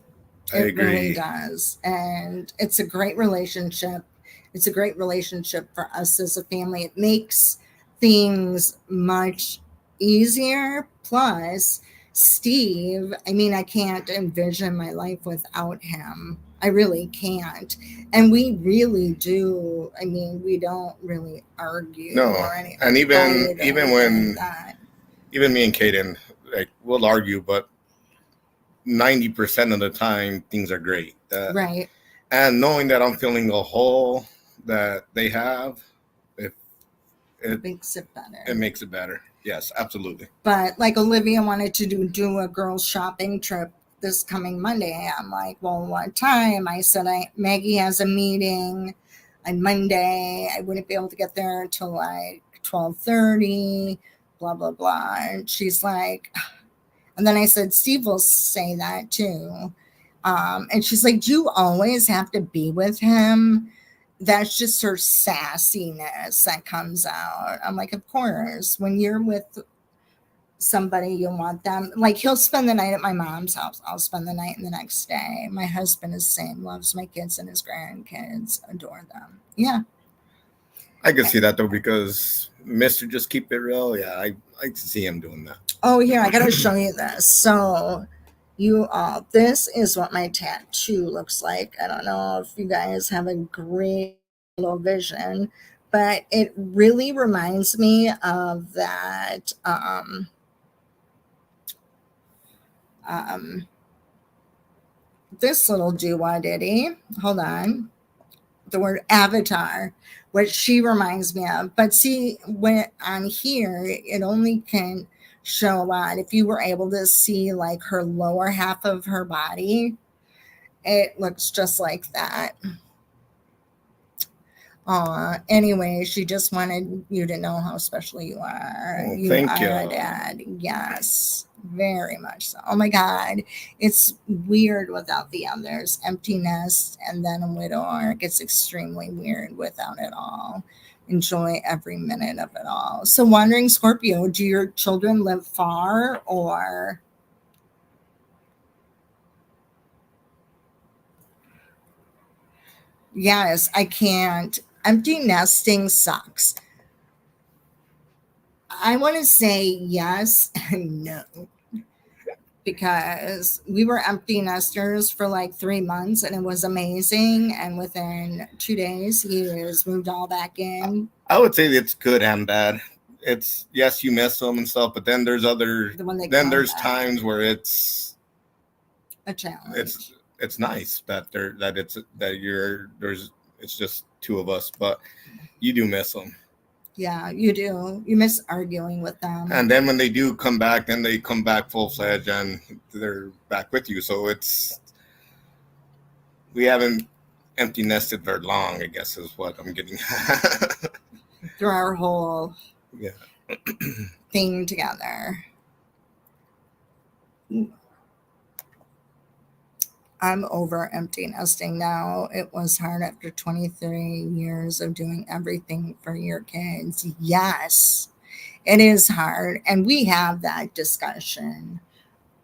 A: It really does. And it's a great relationship. It's a great relationship for us as a family. It makes things much easier. Plus, Steve, I can't envision my life without him. I really can't. And we really do. We don't really argue or anything.
B: And even when even me and Caden, like, we'll argue, but 90% of the time things are great.
A: Right.
B: And knowing that I'm feeling the hole that they have, it
A: makes it better.
B: It makes it better. Yes, absolutely.
A: But like Olivia wanted to do a girls shopping trip this coming Monday. I'm like, well, what time? I said Maggie has a meeting on Monday. I wouldn't be able to get there until like 12:30, blah, blah, blah. And she's like, and then I said, Steve will say that too. And she's like, do you always have to be with him? That's just her sassiness that comes out. I'm like, of course, when you're with somebody, you want them. Like, he'll spend the night at my mom's house. I'll spend the night and the next day. My husband is the same, loves my kids and his grandkids, adore them. Yeah.
B: I can see that though, because Mr. Just Keep It Real. Yeah, I like to see him doing that.
A: Oh, here, I got to show you this. So this is what my tattoo looks like. I don't know if you guys have a great little vision, but it really reminds me of that this little doo-wah-ditty. Hold on. The word avatar, which she reminds me of. But see, when on here, it only can show a lot. If you were able to see like her lower half of her body, it looks just like that. Anyway, she just wanted you to know how special you are.
B: Well, thank you,
A: Dad. Yes, very much so. Oh my God, it's weird without the others. Empty nest and then a widower. It gets extremely weird without it all. enjoy every minute of it all. So, wondering, Scorpio, do your children live far or? Yes, I can't. Empty nesting sucks. I want to say yes and no, because we were empty nesters for like 3 months and it was amazing. And within 2 days, he was moved all back in.
B: I would say it's good and bad. It's yes, you miss them and stuff, but then there's there's times where it's
A: a challenge.
B: It's nice that it's just two of us, but you do miss them.
A: Yeah, you do. You miss arguing with them.
B: And then when they do come back, then they come back full-fledged and they're back with you. So we haven't empty nested very long, I guess is what I'm getting
A: through our whole
B: yeah
A: thing together. I'm over empty nesting now. It was hard after 23 years of doing everything for your kids. Yes, it is hard. And we have that discussion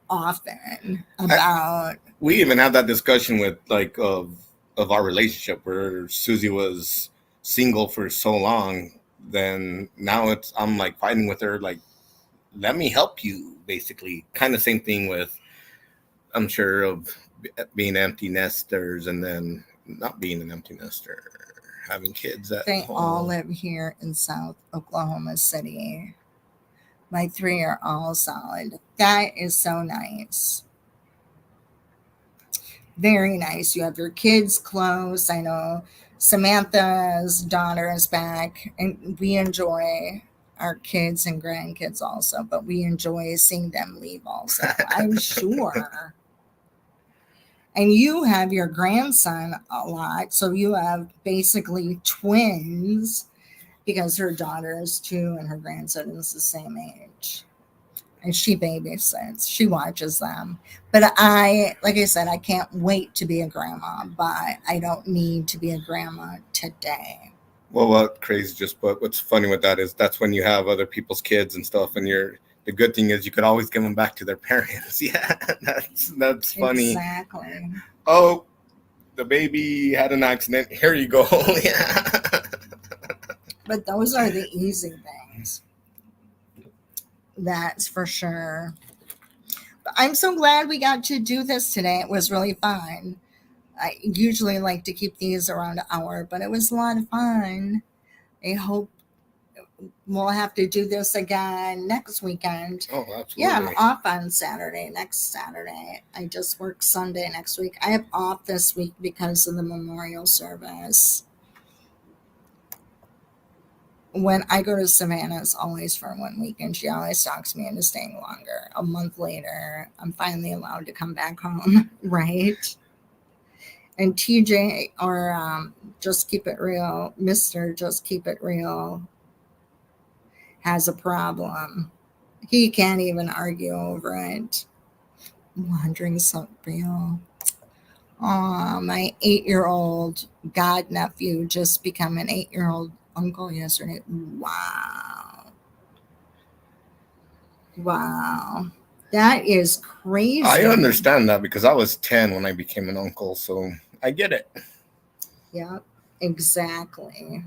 A: often about.
B: We even have that discussion with like of our relationship where Suzie was single for so long. Then now I'm like fighting with her, like, let me help you, basically. Kind of same thing with, I'm sure, of being empty nesters and then not being an empty nester, having kids at
A: they
B: home.
A: all live here in South Oklahoma City. My 3 are all solid. That is so nice. Very nice. You have your kids close. I know Samantha's daughter is back, and we enjoy our kids and grandkids also, but we enjoy seeing them leave also, I'm sure. And you have your grandson a lot, so you have basically twins because her daughter is 2 and her grandson is the same age. And she babysits, she watches them. But like I said, I can't wait to be a grandma, but I don't need to be a grandma today.
B: Well, what crazy just, but what's funny with that is that's when you have other people's kids and stuff, and the good thing is you could always give them back to their parents. Yeah, that's funny.
A: Exactly.
B: Oh, the baby had an accident. Here you go. Yeah.
A: But those are the easy things. That's for sure. But I'm so glad we got to do this today. It was really fun. I usually like to keep these around an hour, but it was a lot of fun. I hope we'll have to do this again next weekend.
B: Oh, absolutely.
A: Yeah, I'm off on next Saturday. I just work Sunday next week. I have off this week because of the memorial service. When I go to Savannah, it's always for 1 week, and she always talks me into staying longer. A month later, I'm finally allowed to come back home, right? And TJ, or Just Keep It Real, Mr. Just Keep It Real, has a problem. He can't even argue over it. I'm wondering something real. Oh, my 8-year-old god nephew just become an 8-year-old uncle yesterday. Wow. That is crazy.
B: I understand that because I was 10 when I became an uncle, so I get it.
A: Yeah, exactly.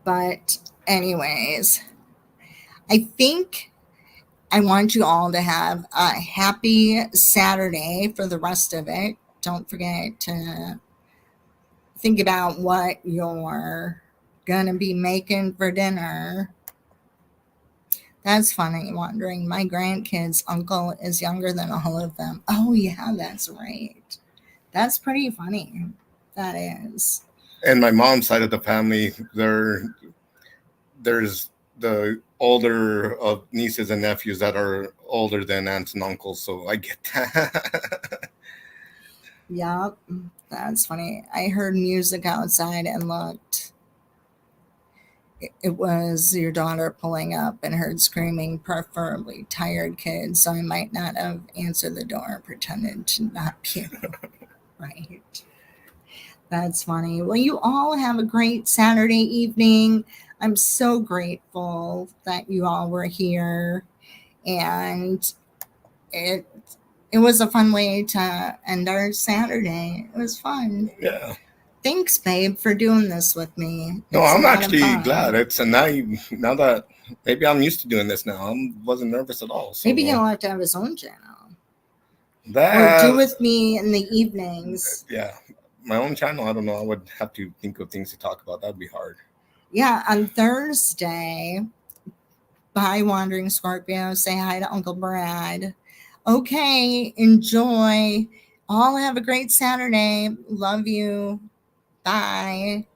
A: But anyways, I think I want you all to have a happy Saturday for the rest of it. Don't forget to think about what you're going to be making for dinner. That's funny, wondering. My grandkids' uncle is younger than all of them. Oh, yeah, that's right. That's pretty funny. That is.
B: And my mom's side of the family, there's the older of nieces and nephews that are older than aunts and uncles, so I get that.
A: Yep, that's funny. I heard music outside and looked. It was your daughter pulling up and heard screaming, preferably tired kids, so I might not have answered the door, pretended to not be right. That's funny. Well, you all have a great Saturday evening. I'm so grateful that you all were here, and it it was a fun way to end our Saturday. It was fun.
B: Yeah.
A: Thanks, babe, for doing this with me.
B: No,
A: It's a
B: I'm
A: lot of
B: actually
A: fun.
B: glad. It's a now that maybe I'm used to doing this now. I wasn't nervous at all. So
A: Maybe he'll have to have his own channel. Or
B: that
A: do with me in the evenings.
B: yeah, my own channel. I don't know. I would have to think of things to talk about. That'd be hard.
A: Yeah, on Thursday, bye, Wandering Scorpio. Say hi to Uncle Brad. Okay, enjoy. All have a great Saturday. Love you. Bye.